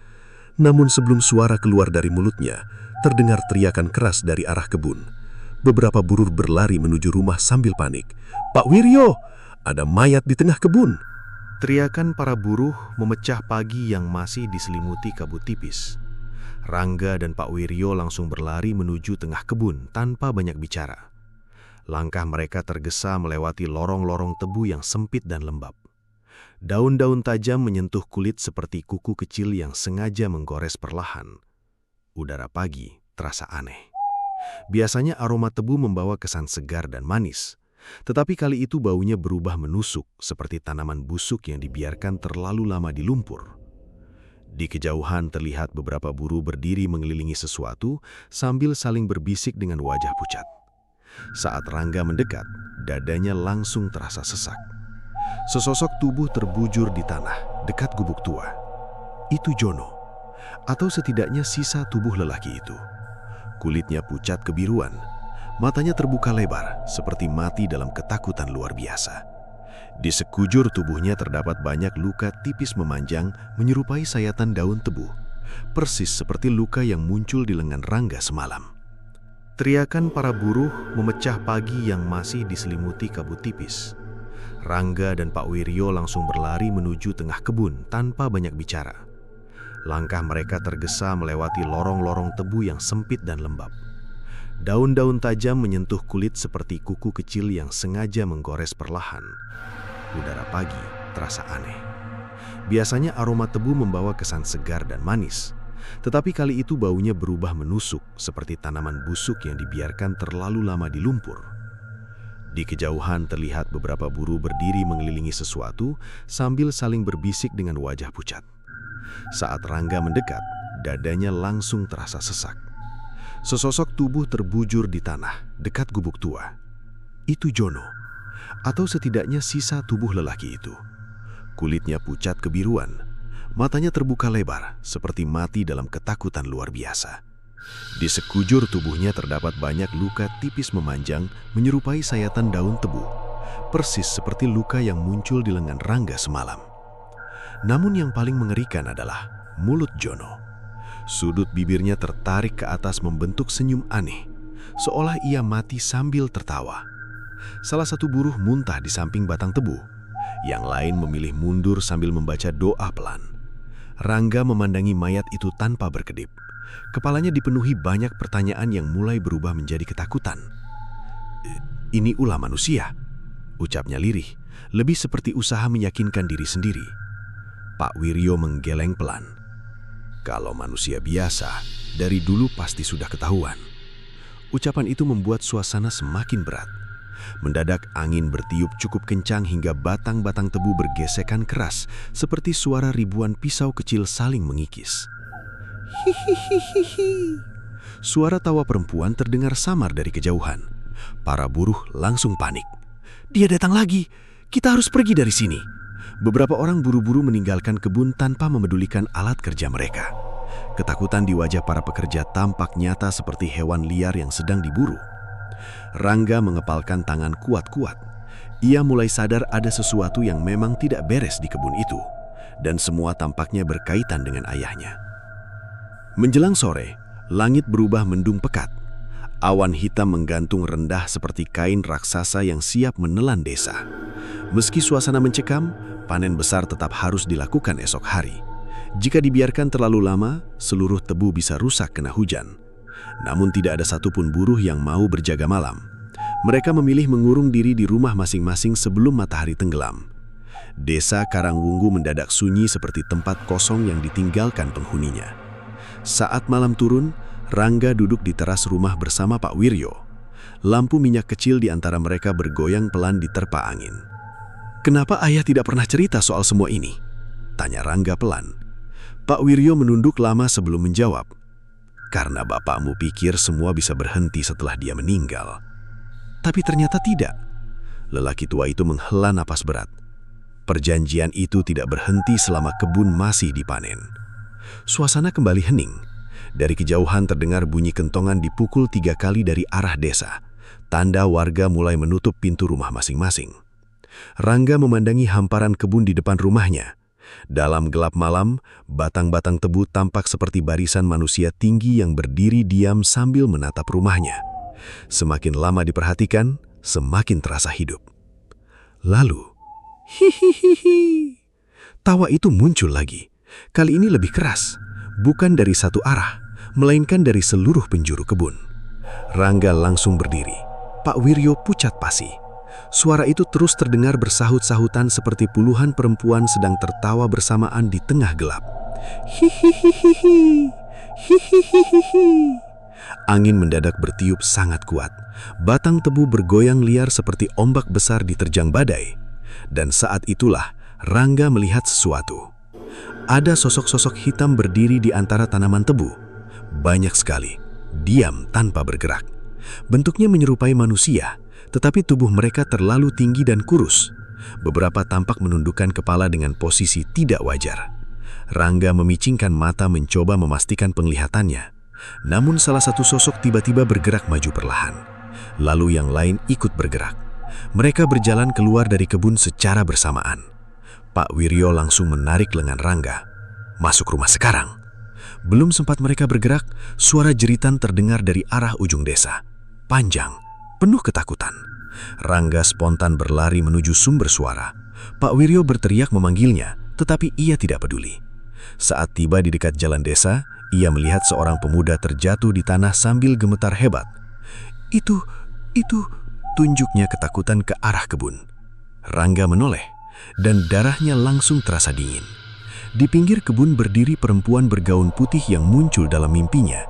Namun sebelum suara keluar dari mulutnya, terdengar teriakan keras dari arah kebun. Beberapa buruh berlari menuju rumah sambil panik. "Pak Wiryo, ada mayat di tengah kebun!" Teriakan para buruh memecah pagi yang masih diselimuti kabut tipis. Rangga dan Pak Wiryo langsung berlari menuju tengah kebun tanpa banyak bicara. Langkah mereka tergesa melewati lorong-lorong tebu yang sempit dan lembab. Daun-daun tajam menyentuh kulit seperti kuku kecil yang sengaja menggores perlahan. Udara pagi terasa aneh. Biasanya aroma tebu membawa kesan segar dan manis. Tetapi kali itu baunya berubah menusuk seperti tanaman busuk yang dibiarkan terlalu lama di lumpur. Di kejauhan terlihat beberapa buruh berdiri mengelilingi sesuatu sambil saling berbisik dengan wajah pucat. Saat Rangga mendekat, dadanya langsung terasa sesak. Sesosok tubuh terbujur di tanah dekat gubuk tua. Itu Jono, atau setidaknya sisa tubuh lelaki itu. Kulitnya pucat kebiruan. Matanya terbuka lebar, seperti mati dalam ketakutan luar biasa. Di sekujur tubuhnya terdapat banyak luka tipis memanjang menyerupai sayatan daun tebu, persis seperti luka yang muncul di lengan Rangga semalam. Teriakan para buruh memecah pagi yang masih diselimuti kabut tipis. Rangga dan Pak Wiryo langsung berlari menuju tengah kebun tanpa banyak bicara. Langkah mereka tergesa melewati lorong-lorong tebu yang sempit dan lembab. Daun-daun tajam menyentuh kulit seperti kuku kecil yang sengaja menggores perlahan. Udara pagi terasa aneh. Biasanya aroma tebu membawa kesan segar dan manis. Tetapi kali itu baunya berubah menusuk seperti tanaman busuk yang dibiarkan terlalu lama di lumpur. Di kejauhan terlihat beberapa buruh berdiri mengelilingi sesuatu sambil saling berbisik dengan wajah pucat. Saat Rangga mendekat, dadanya langsung terasa sesak. Sesosok tubuh terbujur di tanah dekat gubuk tua. Itu Jono, atau setidaknya sisa tubuh lelaki itu. Kulitnya pucat kebiruan, matanya terbuka lebar seperti mati dalam ketakutan luar biasa. Di sekujur tubuhnya terdapat banyak luka tipis memanjang menyerupai sayatan daun tebu, persis seperti luka yang muncul di lengan Rangga semalam. Namun yang paling mengerikan adalah mulut Jono. Sudut bibirnya tertarik ke atas membentuk senyum aneh, seolah ia mati sambil tertawa. Salah satu buruh muntah di samping batang tebu. Yang lain memilih mundur sambil membaca doa pelan. Rangga memandangi mayat itu tanpa berkedip. Kepalanya dipenuhi banyak pertanyaan yang mulai berubah menjadi ketakutan. "Ini ulah manusia," ucapnya lirih, lebih seperti usaha meyakinkan diri sendiri. Pak Wiryo menggeleng pelan. "Kalau manusia biasa, dari dulu pasti sudah ketahuan." Ucapan itu membuat suasana semakin berat. Mendadak angin bertiup cukup kencang hingga batang-batang tebu bergesekan keras seperti suara ribuan pisau kecil saling mengikis. Hihihihi. Suara tawa perempuan terdengar samar dari kejauhan. Para buruh langsung panik. "Dia datang lagi, kita harus pergi dari sini." Beberapa orang buru-buru meninggalkan kebun tanpa memedulikan alat kerja mereka. Ketakutan di wajah para pekerja tampak nyata seperti hewan liar yang sedang diburu. Rangga mengepalkan tangan kuat-kuat. Ia mulai sadar ada sesuatu yang memang tidak beres di kebun itu. dan semua tampaknya berkaitan dengan ayahnya. Menjelang sore, langit berubah mendung pekat. Awan hitam menggantung rendah seperti kain raksasa yang siap menelan desa. Meski suasana mencekam, panen besar tetap harus dilakukan esok hari. Jika dibiarkan terlalu lama, seluruh tebu bisa rusak kena hujan. Namun tidak ada satupun buruh yang mau berjaga malam. Mereka memilih mengurung diri di rumah masing-masing sebelum matahari tenggelam. Desa Karangwunggu mendadak sunyi seperti tempat kosong yang ditinggalkan penghuninya. Saat malam turun, Rangga duduk di teras rumah bersama Pak Wiryo. Lampu minyak kecil di antara mereka bergoyang pelan diterpa angin. "Kenapa ayah tidak pernah cerita soal semua ini?" tanya Rangga pelan. Pak Wiryo menunduk lama sebelum menjawab. "Karena bapakmu pikir semua bisa berhenti setelah dia meninggal." Tapi ternyata tidak. Lelaki tua itu menghela napas berat. Perjanjian itu tidak berhenti selama kebun masih dipanen. Suasana kembali hening. Dari kejauhan terdengar bunyi kentongan dipukul 3 kali dari arah desa. Tanda warga mulai menutup pintu rumah masing-masing. Rangga memandangi hamparan kebun di depan rumahnya. Dalam gelap malam, batang-batang tebu tampak seperti barisan manusia tinggi yang berdiri diam sambil menatap rumahnya. Semakin lama diperhatikan, semakin terasa hidup. Lalu, hihihihi, tawa itu muncul lagi. Kali ini lebih keras, bukan dari satu arah, melainkan dari seluruh penjuru kebun. Rangga langsung berdiri. Pak Wiryo pucat pasi. Suara itu terus terdengar bersahut-sahutan seperti puluhan perempuan sedang tertawa bersamaan di tengah gelap. Hihihihi, hihihihi. Angin mendadak bertiup sangat kuat. Batang tebu bergoyang liar seperti ombak besar diterjang badai. Dan saat itulah Rangga melihat sesuatu. Ada sosok-sosok hitam berdiri di antara tanaman tebu. Banyak sekali, diam tanpa bergerak. Bentuknya menyerupai manusia, tetapi tubuh mereka terlalu tinggi dan kurus. Beberapa tampak menundukkan kepala dengan posisi tidak wajar. Rangga memicingkan mata mencoba memastikan penglihatannya. Namun salah satu sosok tiba-tiba bergerak maju perlahan. Lalu yang lain ikut bergerak. Mereka berjalan keluar dari kebun secara bersamaan. Pak Wiryo langsung menarik lengan Rangga. "Masuk rumah sekarang." Belum sempat mereka bergerak, suara jeritan terdengar dari arah ujung desa. Panjang, penuh ketakutan. Rangga spontan berlari menuju sumber suara. Pak Wiryo berteriak memanggilnya, tetapi ia tidak peduli. Saat tiba di dekat jalan desa, ia melihat seorang pemuda terjatuh di tanah sambil gemetar hebat. Itu, tunjuknya ketakutan ke arah kebun. Rangga menoleh, dan darahnya langsung terasa dingin. Di pinggir kebun berdiri perempuan bergaun putih yang muncul dalam mimpinya.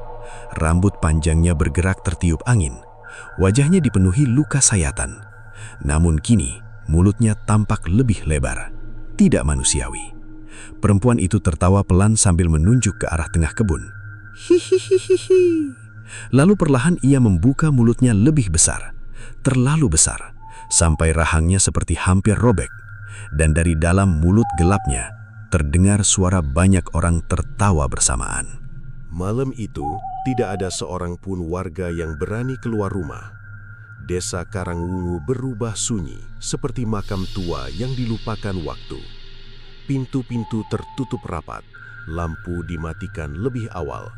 Rambut panjangnya bergerak tertiup angin. Wajahnya dipenuhi luka sayatan. Namun kini, mulutnya tampak lebih lebar. Tidak manusiawi. Perempuan itu tertawa pelan sambil menunjuk ke arah tengah kebun. Hihihihi. Lalu perlahan ia membuka mulutnya lebih besar. Terlalu besar, sampai rahangnya seperti hampir robek. Dan dari dalam mulut gelapnya, terdengar suara banyak orang tertawa bersamaan. Malam itu, tidak ada seorang pun warga yang berani keluar rumah. Desa Karangwunggu berubah sunyi, seperti makam tua yang dilupakan waktu. Pintu-pintu tertutup rapat, lampu dimatikan lebih awal,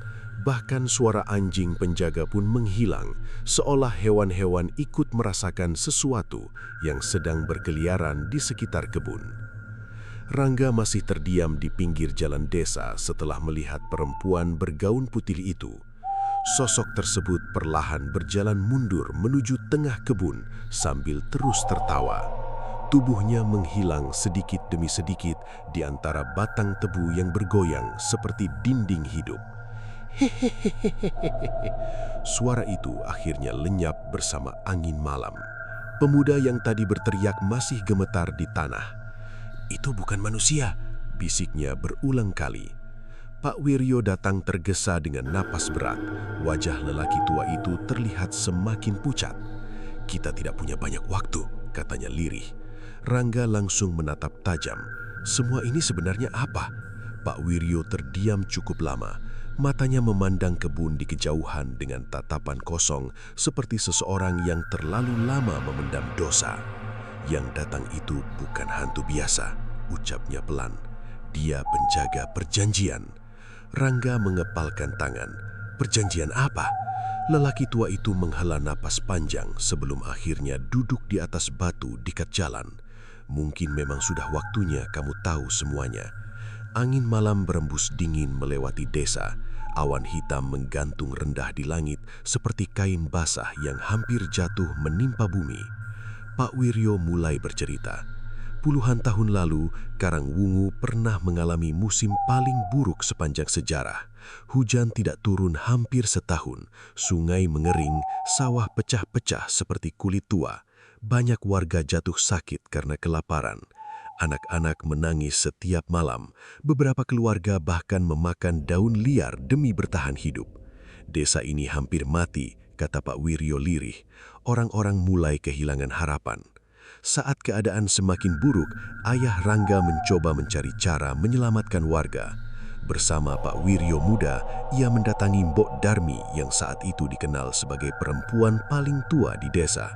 bahkan suara anjing penjaga pun menghilang, seolah hewan-hewan ikut merasakan sesuatu yang sedang berkeliaran di sekitar kebun. Rangga masih terdiam di pinggir jalan desa setelah melihat perempuan bergaun putih itu. Sosok tersebut perlahan berjalan mundur menuju tengah kebun sambil terus tertawa. Tubuhnya menghilang sedikit demi sedikit di antara batang tebu yang bergoyang seperti dinding hidup. Hehehehehehe. Suara itu akhirnya lenyap bersama angin malam. Pemuda yang tadi berteriak masih gemetar di tanah. "Itu bukan manusia," bisiknya berulang kali. Pak Wiryo datang tergesa dengan napas berat. Wajah lelaki tua itu terlihat semakin pucat. "Kita tidak punya banyak waktu," katanya lirih. Rangga langsung menatap tajam. Semua ini sebenarnya apa? Pak Wiryo terdiam cukup lama. Matanya memandang kebun di kejauhan dengan tatapan kosong seperti seseorang yang terlalu lama memendam dosa. "Yang datang itu bukan hantu biasa," ucapnya pelan. Dia penjaga perjanjian. Rangga mengepalkan tangan. Perjanjian apa? Lelaki tua itu menghela napas panjang sebelum akhirnya duduk di atas batu dekat jalan. Mungkin memang sudah waktunya kamu tahu semuanya. Angin malam berembus dingin melewati desa. Awan hitam menggantung rendah di langit seperti kain basah yang hampir jatuh menimpa bumi. Pak Wiryo mulai bercerita. Puluhan tahun lalu, Karangwungu pernah mengalami musim paling buruk sepanjang sejarah. Hujan tidak turun hampir setahun, sungai mengering, sawah pecah-pecah seperti kulit tua. Banyak warga jatuh sakit karena kelaparan. Anak-anak menangis setiap malam. Beberapa keluarga bahkan memakan daun liar demi bertahan hidup. Desa ini hampir mati, kata Pak Wiryo lirih. Orang-orang mulai kehilangan harapan. Saat keadaan semakin buruk, ayah Rangga mencoba mencari cara menyelamatkan warga. Bersama Pak Wiryo muda, ia mendatangi Mbok Darmi yang saat itu dikenal sebagai perempuan paling tua di desa.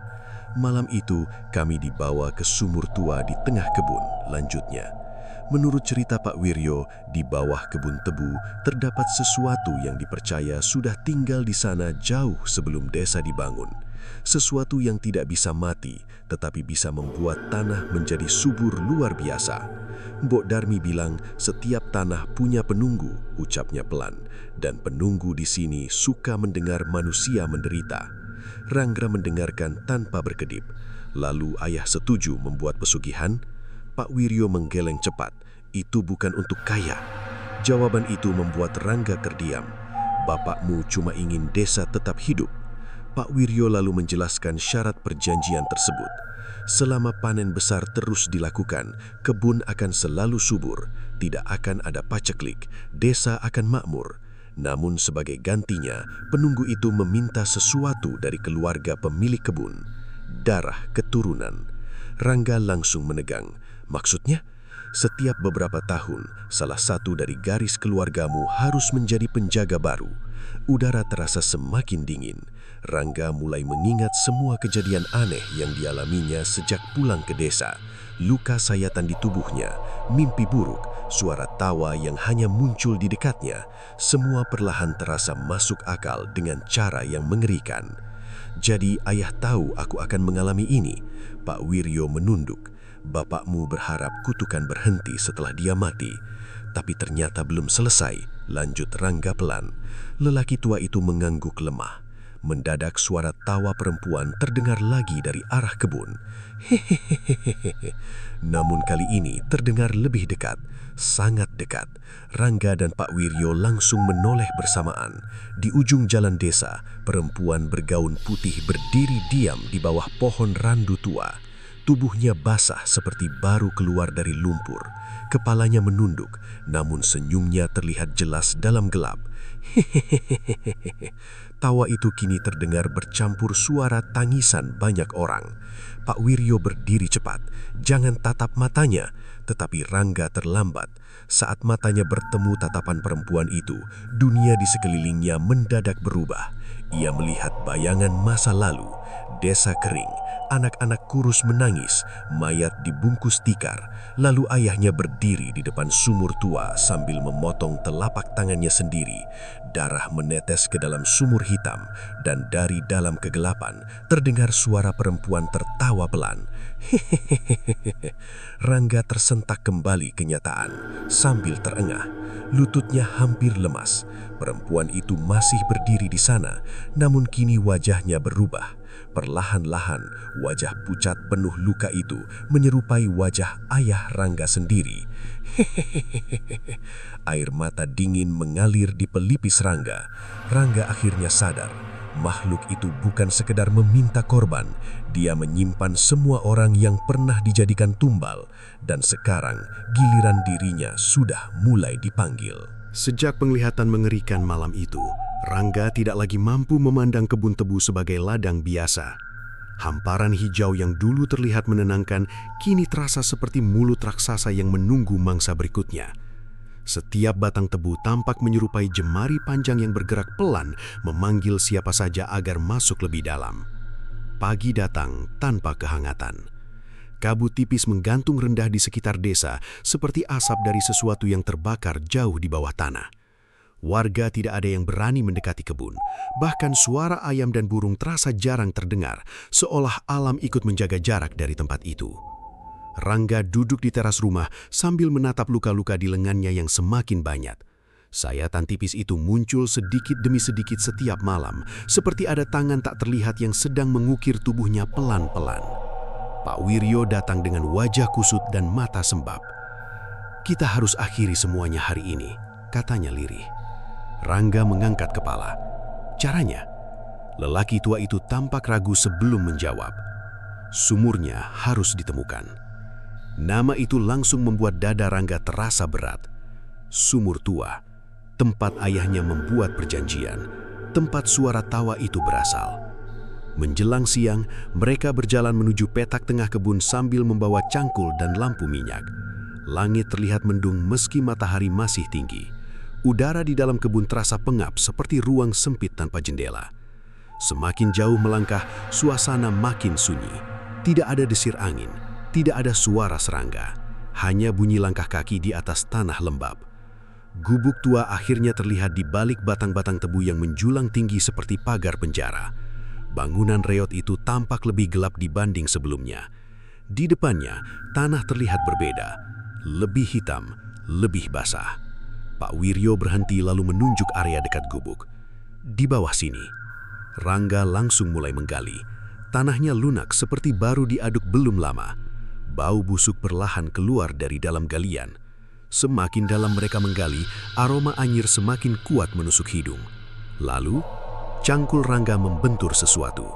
Malam itu, kami dibawa ke sumur tua di tengah kebun, lanjutnya. Menurut cerita Pak Wiryo, di bawah kebun tebu terdapat sesuatu yang dipercaya sudah tinggal di sana jauh sebelum desa dibangun. Sesuatu yang tidak bisa mati, tetapi bisa membuat tanah menjadi subur luar biasa. Mbok Darmi bilang setiap tanah punya penunggu, ucapnya pelan, dan penunggu di sini suka mendengar manusia menderita. Rangga mendengarkan tanpa berkedip. Lalu ayah setuju membuat pesugihan? Pak Wiryo menggeleng cepat. Itu bukan untuk kaya. Jawaban itu membuat Rangga terdiam. Bapakmu cuma ingin desa tetap hidup. Pak Wiryo lalu menjelaskan syarat perjanjian tersebut. Selama panen besar terus dilakukan, kebun akan selalu subur, tidak akan ada paceklik, desa akan makmur. Namun sebagai gantinya, penunggu itu meminta sesuatu dari keluarga pemilik kebun. Darah keturunan. Rangga langsung menegang. Maksudnya? Setiap beberapa tahun, salah satu dari garis keluargamu harus menjadi penjaga baru. Udara terasa semakin dingin. Rangga mulai mengingat semua kejadian aneh yang dialaminya sejak pulang ke desa. Luka sayatan di tubuhnya, mimpi buruk, suara tawa yang hanya muncul di dekatnya. Semua perlahan terasa masuk akal dengan cara yang mengerikan. Jadi ayah tahu aku akan mengalami ini. Pak Wiryo menunduk. Bapakmu berharap kutukan berhenti setelah dia mati. Tapi ternyata belum selesai, lanjut Rangga pelan. Lelaki tua itu mengangguk lemah. Mendadak suara tawa perempuan terdengar lagi dari arah kebun. Hehehehe. Namun kali ini terdengar lebih dekat, sangat dekat. Rangga dan Pak Wiryo langsung menoleh bersamaan. Di ujung jalan desa, perempuan bergaun putih berdiri diam di bawah pohon randu tua. Tubuhnya basah seperti baru keluar dari lumpur. Kepalanya menunduk, namun senyumnya terlihat jelas dalam gelap. Hehehehe. Tawa itu kini terdengar bercampur suara tangisan banyak orang. Pak Wiryo berdiri cepat. Jangan tatap matanya. Tetapi Rangga terlambat. Saat matanya bertemu tatapan perempuan itu, dunia di sekelilingnya mendadak berubah. Ia melihat bayangan masa lalu. Desa kering, anak-anak kurus menangis, mayat dibungkus tikar. Lalu ayahnya berdiri di depan sumur tua sambil memotong telapak tangannya sendiri. Darah menetes ke dalam sumur hitam, dan dari dalam kegelapan terdengar suara perempuan tertawa pelan. Hehehehe. Rangga tersentak kembali kenyataan sambil terengah. Lututnya hampir lemas. Perempuan itu masih berdiri di sana, namun kini wajahnya berubah. Perlahan-lahan, wajah pucat penuh luka itu menyerupai wajah ayah Rangga sendiri. Hehehehe. Air mata dingin mengalir di pelipis Rangga. Rangga akhirnya sadar. Makhluk itu bukan sekedar meminta korban. Dia menyimpan semua orang yang pernah dijadikan tumbal. Dan sekarang giliran dirinya sudah mulai dipanggil. Sejak penglihatan mengerikan malam itu, Rangga tidak lagi mampu memandang kebun tebu sebagai ladang biasa. Hamparan hijau yang dulu terlihat menenangkan, kini terasa seperti mulut raksasa yang menunggu mangsa berikutnya. Setiap batang tebu tampak menyerupai jemari panjang yang bergerak pelan, memanggil siapa saja agar masuk lebih dalam. Pagi datang tanpa kehangatan. Kabut tipis menggantung rendah di sekitar desa seperti asap dari sesuatu yang terbakar jauh di bawah tanah. Warga tidak ada yang berani mendekati kebun. Bahkan suara ayam dan burung terasa jarang terdengar, seolah alam ikut menjaga jarak dari tempat itu. Rangga duduk di teras rumah sambil menatap luka-luka di lengannya yang semakin banyak. Sayatan tipis itu muncul sedikit demi sedikit setiap malam, seperti ada tangan tak terlihat yang sedang mengukir tubuhnya pelan-pelan. Pak Wiryo datang dengan wajah kusut dan mata sembab. "Kita harus akhiri semuanya hari ini," katanya lirih. Rangga mengangkat kepala. "Caranya?" Lelaki tua itu tampak ragu sebelum menjawab. "Sumurnya harus ditemukan." Nama itu langsung membuat dada Rangga terasa berat. Sumur tua, tempat ayahnya membuat perjanjian, tempat suara tawa itu berasal. Menjelang siang, mereka berjalan menuju petak tengah kebun sambil membawa cangkul dan lampu minyak. Langit terlihat mendung meski matahari masih tinggi. Udara di dalam kebun terasa pengap seperti ruang sempit tanpa jendela. Semakin jauh melangkah, suasana makin sunyi. Tidak ada desir angin, tidak ada suara serangga. Hanya bunyi langkah kaki di atas tanah lembab. Gubuk tua akhirnya terlihat di balik batang-batang tebu yang menjulang tinggi seperti pagar penjara. Bangunan reot itu tampak lebih gelap dibanding sebelumnya. Di depannya, tanah terlihat berbeda, lebih hitam, lebih basah. Pak Wiryo berhenti lalu menunjuk area dekat gubuk. "Di bawah sini." Rangga langsung mulai menggali. Tanahnya lunak seperti baru diaduk belum lama. Bau busuk perlahan keluar dari dalam galian. Semakin dalam mereka menggali, aroma anyir semakin kuat menusuk hidung. Lalu, cangkul Rangga membentur sesuatu.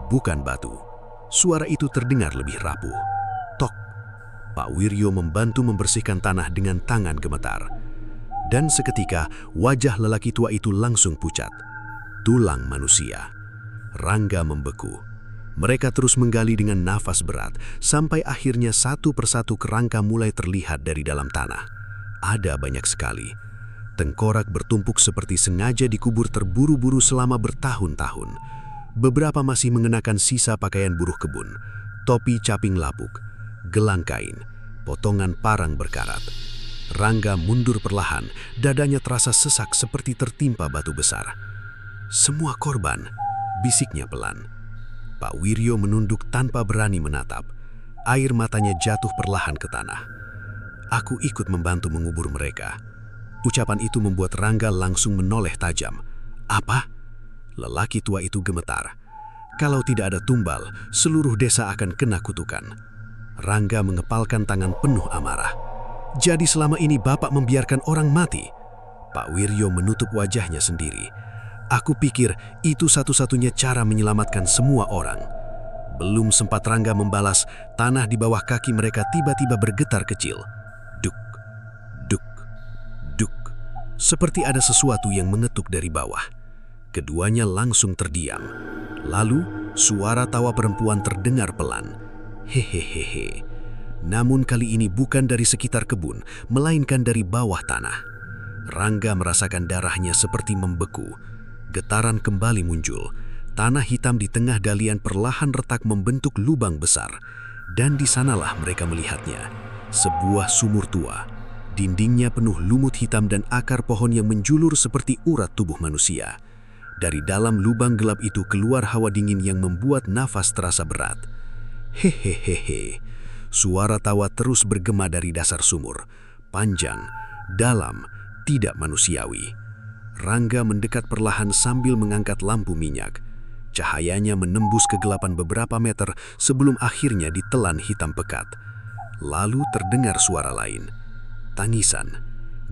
Bukan batu. Suara itu terdengar lebih rapuh. Tok. Pak Wiryo membantu membersihkan tanah dengan tangan gemetar. Dan seketika, wajah lelaki tua itu langsung pucat. Tulang manusia. Rangga membeku. Mereka terus menggali dengan nafas berat, sampai akhirnya satu persatu kerangka mulai terlihat dari dalam tanah. Ada banyak sekali. Tengkorak bertumpuk seperti sengaja dikubur terburu-buru selama bertahun-tahun. Beberapa masih mengenakan sisa pakaian buruh kebun, topi caping lapuk, gelang kain, potongan parang berkarat. Rangga mundur perlahan, dadanya terasa sesak seperti tertimpa batu besar. "Semua korban," bisiknya pelan. Pak Wiryo menunduk tanpa berani menatap. Air matanya jatuh perlahan ke tanah. "Aku ikut membantu mengubur mereka." Ucapan itu membuat Rangga langsung menoleh tajam. "Apa?" Lelaki tua itu gemetar. "Kalau tidak ada tumbal, seluruh desa akan kena kutukan." Rangga mengepalkan tangan penuh amarah. "Jadi selama ini Bapak membiarkan orang mati?" Pak Wiryo menutup wajahnya sendiri. "Aku pikir itu satu-satunya cara menyelamatkan semua orang." Belum sempat Rangga membalas, tanah di bawah kaki mereka tiba-tiba bergetar kecil. Duk, duk, duk. Seperti ada sesuatu yang mengetuk dari bawah. Keduanya langsung terdiam. Lalu, suara tawa perempuan terdengar pelan. Hehehehe. Namun kali ini bukan dari sekitar kebun, melainkan dari bawah tanah. Rangga merasakan darahnya seperti membeku. Getaran kembali muncul. Tanah hitam di tengah galian perlahan retak membentuk lubang besar. Dan di sanalah mereka melihatnya. Sebuah sumur tua. Dindingnya penuh lumut hitam dan akar pohon yang menjulur seperti urat tubuh manusia. Dari dalam lubang gelap itu keluar hawa dingin yang membuat nafas terasa berat. Hehehehe. Suara tawa terus bergema dari dasar sumur. Panjang, dalam, tidak manusiawi. Rangga mendekat perlahan sambil mengangkat lampu minyak. Cahayanya menembus kegelapan beberapa meter sebelum akhirnya ditelan hitam pekat. Lalu terdengar suara lain. Tangisan,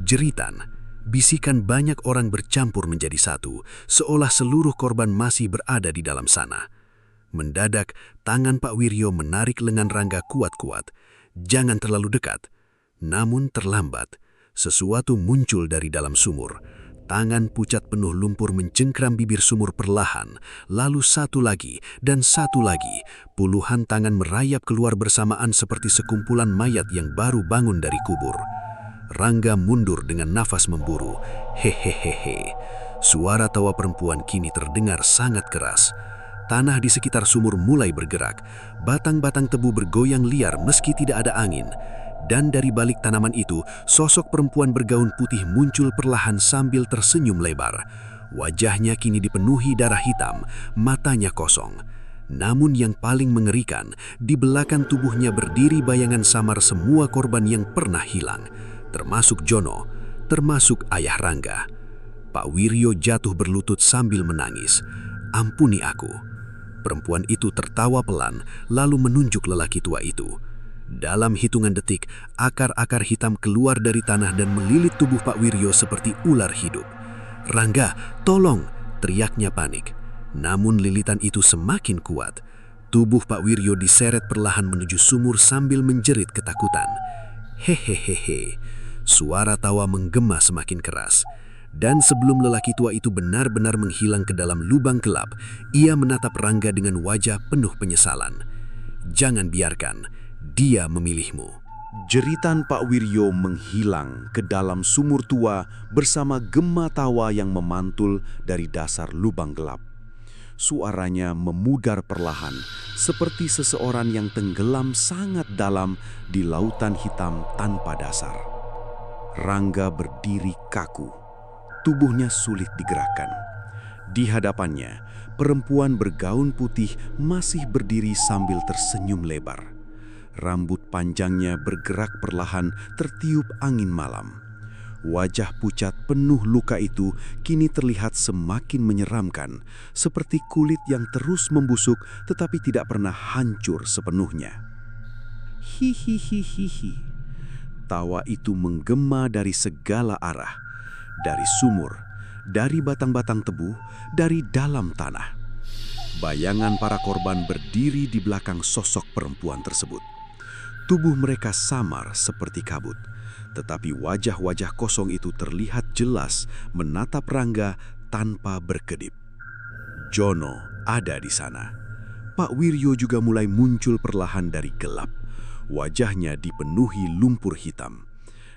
jeritan, bisikan banyak orang bercampur menjadi satu, seolah seluruh korban masih berada di dalam sana. Mendadak, tangan Pak Wiryo menarik lengan Rangga kuat-kuat. "Jangan terlalu dekat." Namun terlambat, sesuatu muncul dari dalam sumur. Tangan pucat penuh lumpur mencengkram bibir sumur perlahan, lalu satu lagi dan satu lagi. Puluhan tangan merayap keluar bersamaan seperti sekumpulan mayat yang baru bangun dari kubur. Rangga mundur dengan nafas memburu. Hehehehe. Suara tawa perempuan kini terdengar sangat keras. Tanah di sekitar sumur mulai bergerak, batang-batang tebu bergoyang liar meski tidak ada angin. Dan dari balik tanaman itu, sosok perempuan bergaun putih muncul perlahan sambil tersenyum lebar. Wajahnya kini dipenuhi darah hitam, matanya kosong. Namun yang paling mengerikan, di belakang tubuhnya berdiri bayangan samar semua korban yang pernah hilang, termasuk Jono, termasuk ayah Rangga. Pak Wiryo jatuh berlutut sambil menangis. "Ampuni aku." Perempuan itu tertawa pelan, lalu menunjuk lelaki tua itu. Dalam hitungan detik, akar-akar hitam keluar dari tanah dan melilit tubuh Pak Wiryo seperti ular hidup. "Rangga, tolong!" teriaknya panik. Namun lilitan itu semakin kuat. Tubuh Pak Wiryo diseret perlahan menuju sumur sambil menjerit ketakutan. Hehehehe, suara tawa menggema semakin keras. Dan sebelum lelaki tua itu benar-benar menghilang ke dalam lubang gelap, ia menatap Rangga dengan wajah penuh penyesalan. "Jangan biarkan, dia memilihmu." Jeritan Pak Wiryo menghilang ke dalam sumur tua bersama gema tawa yang memantul dari dasar lubang gelap. Suaranya memudar perlahan, seperti seseorang yang tenggelam sangat dalam di lautan hitam tanpa dasar. Rangga berdiri kaku, tubuhnya sulit digerakkan. Di hadapannya, perempuan bergaun putih masih berdiri sambil tersenyum lebar. Rambut panjangnya bergerak perlahan tertiup angin malam. Wajah pucat penuh luka itu kini terlihat semakin menyeramkan, seperti kulit yang terus membusuk tetapi tidak pernah hancur sepenuhnya. Hihihihihi. Tawa itu menggema dari segala arah, dari sumur, dari batang-batang tebu, dari dalam tanah. Bayangan para korban berdiri di belakang sosok perempuan tersebut. Tubuh mereka samar seperti kabut, tetapi wajah-wajah kosong itu terlihat jelas menatap Rangga tanpa berkedip. Jono ada di sana. Pak Wiryo juga mulai muncul perlahan dari gelap. Wajahnya dipenuhi lumpur hitam.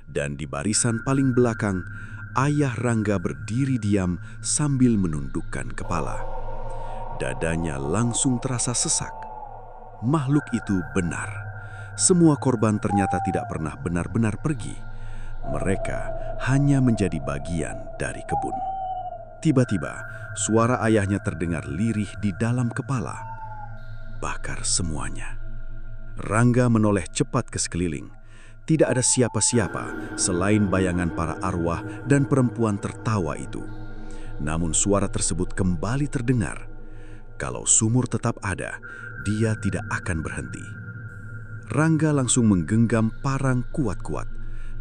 Dan di barisan paling belakang, ayah Rangga berdiri diam sambil menundukkan kepala. Dadanya langsung terasa sesak. Makhluk itu benar. Semua korban ternyata tidak pernah benar-benar pergi. Mereka hanya menjadi bagian dari kebun. Tiba-tiba, suara ayahnya terdengar lirih di dalam kepala. "Bakar semuanya." Rangga menoleh cepat ke sekeliling. Tidak ada siapa-siapa selain bayangan para arwah dan perempuan tertawa itu. Namun suara tersebut kembali terdengar. Kalau sumur tetap ada, dia tidak akan berhenti. Rangga langsung menggenggam parang kuat-kuat.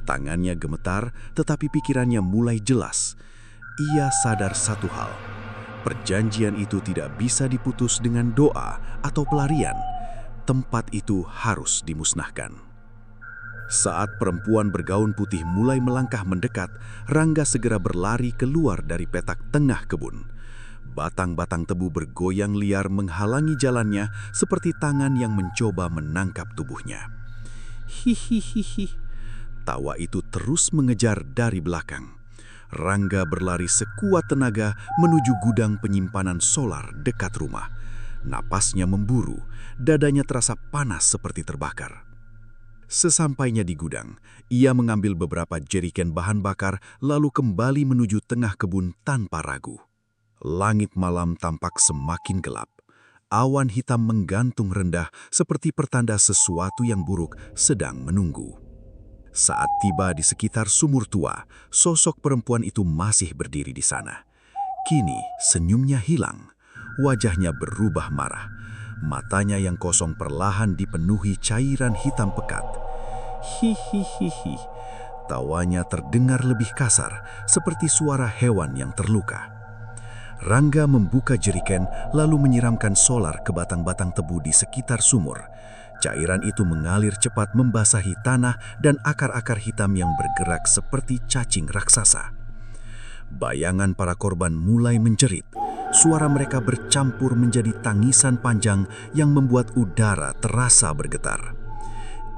Tangannya gemetar, tetapi pikirannya mulai jelas. Ia sadar satu hal. Perjanjian itu tidak bisa diputus dengan doa atau pelarian. Tempat itu harus dimusnahkan. Saat perempuan bergaun putih mulai melangkah mendekat, Rangga segera berlari keluar dari petak tengah kebun. Batang-batang tebu bergoyang liar menghalangi jalannya seperti tangan yang mencoba menangkap tubuhnya. Hihihihi. Tawa itu terus mengejar dari belakang. Rangga berlari sekuat tenaga menuju gudang penyimpanan solar dekat rumah. Napasnya memburu, dadanya terasa panas seperti terbakar. Sesampainya di gudang, ia mengambil beberapa jeriken bahan bakar lalu kembali menuju tengah kebun tanpa ragu. Langit malam tampak semakin gelap. Awan hitam menggantung rendah seperti pertanda sesuatu yang buruk sedang menunggu. Saat tiba di sekitar sumur tua, sosok perempuan itu masih berdiri di sana. Kini senyumnya hilang, wajahnya berubah marah. Matanya yang kosong perlahan dipenuhi cairan hitam pekat. Hihihihi. Tawanya terdengar lebih kasar, seperti suara hewan yang terluka. Rangga membuka jeriken lalu menyiramkan solar ke batang-batang tebu di sekitar sumur. Cairan itu mengalir cepat membasahi tanah dan akar-akar hitam yang bergerak seperti cacing raksasa. Bayangan para korban mulai menjerit. Suara mereka bercampur menjadi tangisan panjang yang membuat udara terasa bergetar.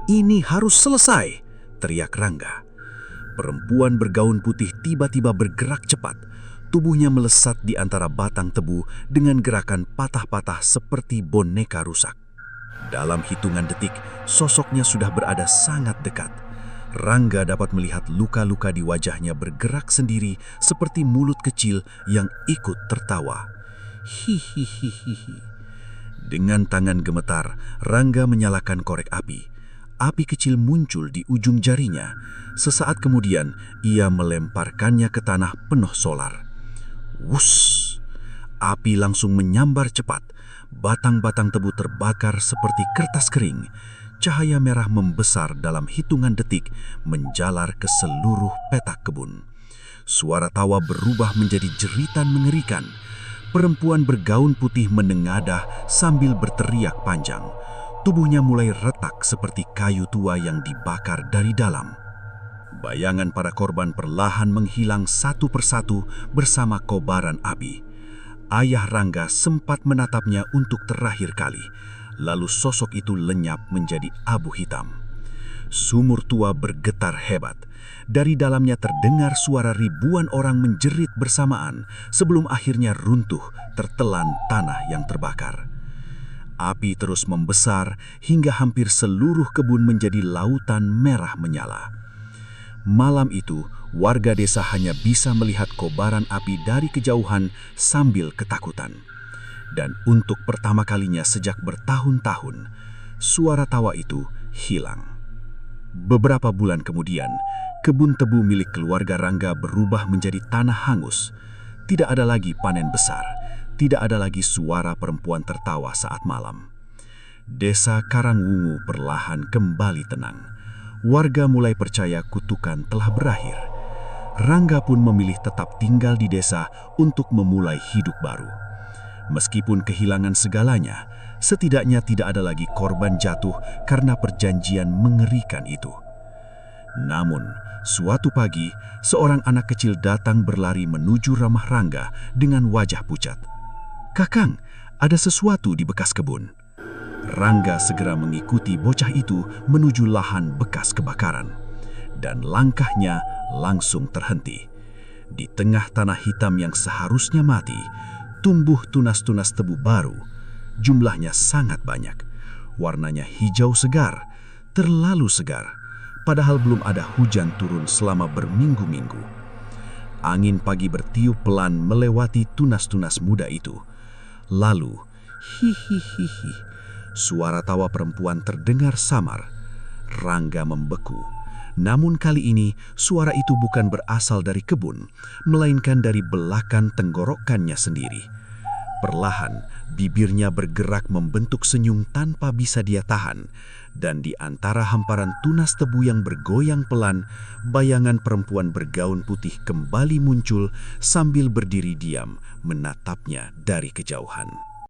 "Ini harus selesai!" teriak Rangga. Perempuan bergaun putih tiba-tiba bergerak cepat. Tubuhnya melesat di antara batang tebu dengan gerakan patah-patah seperti boneka rusak. Dalam hitungan detik, sosoknya sudah berada sangat dekat. Rangga dapat melihat luka-luka di wajahnya bergerak sendiri seperti mulut kecil yang ikut tertawa. Hihihihihi. Dengan tangan gemetar, Rangga menyalakan korek api. Api kecil muncul di ujung jarinya. Sesaat kemudian, ia melemparkannya ke tanah penuh solar. Wus! Api langsung menyambar cepat. Batang-batang tebu terbakar seperti kertas kering. Cahaya merah membesar dalam hitungan detik, menjalar ke seluruh petak kebun. Suara tawa berubah menjadi jeritan mengerikan. Perempuan bergaun putih menengadah sambil berteriak panjang. Tubuhnya mulai retak seperti kayu tua yang dibakar dari dalam. Bayangan para korban perlahan menghilang satu persatu bersama kobaran api. Ayah Rangga sempat menatapnya untuk terakhir kali, lalu sosok itu lenyap menjadi abu hitam. Sumur tua bergetar hebat. Dari dalamnya terdengar suara ribuan orang menjerit bersamaan sebelum akhirnya runtuh tertelan tanah yang terbakar. Api terus membesar hingga hampir seluruh kebun menjadi lautan merah menyala. Malam itu, warga desa hanya bisa melihat kobaran api dari kejauhan sambil ketakutan. Dan untuk pertama kalinya sejak bertahun-tahun, suara tawa itu hilang. Beberapa bulan kemudian, kebun tebu milik keluarga Rangga berubah menjadi tanah hangus. Tidak ada lagi panen besar, tidak ada lagi suara perempuan tertawa saat malam. Desa Karangwungu perlahan kembali tenang. Warga mulai percaya kutukan telah berakhir. Rangga pun memilih tetap tinggal di desa untuk memulai hidup baru. Meskipun kehilangan segalanya, setidaknya tidak ada lagi korban jatuh karena perjanjian mengerikan itu. Namun, suatu pagi, seorang anak kecil datang berlari menuju rumah Rangga dengan wajah pucat. "Kakang, ada sesuatu di bekas kebun." Rangga segera mengikuti bocah itu menuju lahan bekas kebakaran. Dan langkahnya langsung terhenti. Di tengah tanah hitam yang seharusnya mati, tumbuh tunas-tunas tebu baru. Jumlahnya sangat banyak. Warnanya hijau segar, terlalu segar. Padahal belum ada hujan turun selama berminggu-minggu. Angin pagi bertiup pelan melewati tunas-tunas muda itu. Lalu, hihihihi, suara tawa perempuan terdengar samar. Rangga membeku. Namun kali ini suara itu bukan berasal dari kebun, melainkan dari belakang tenggorokannya sendiri. Perlahan, bibirnya bergerak membentuk senyum tanpa bisa dia tahan. Dan di antara hamparan tunas tebu yang bergoyang pelan, bayangan perempuan bergaun putih kembali muncul sambil berdiri diam menatapnya dari kejauhan.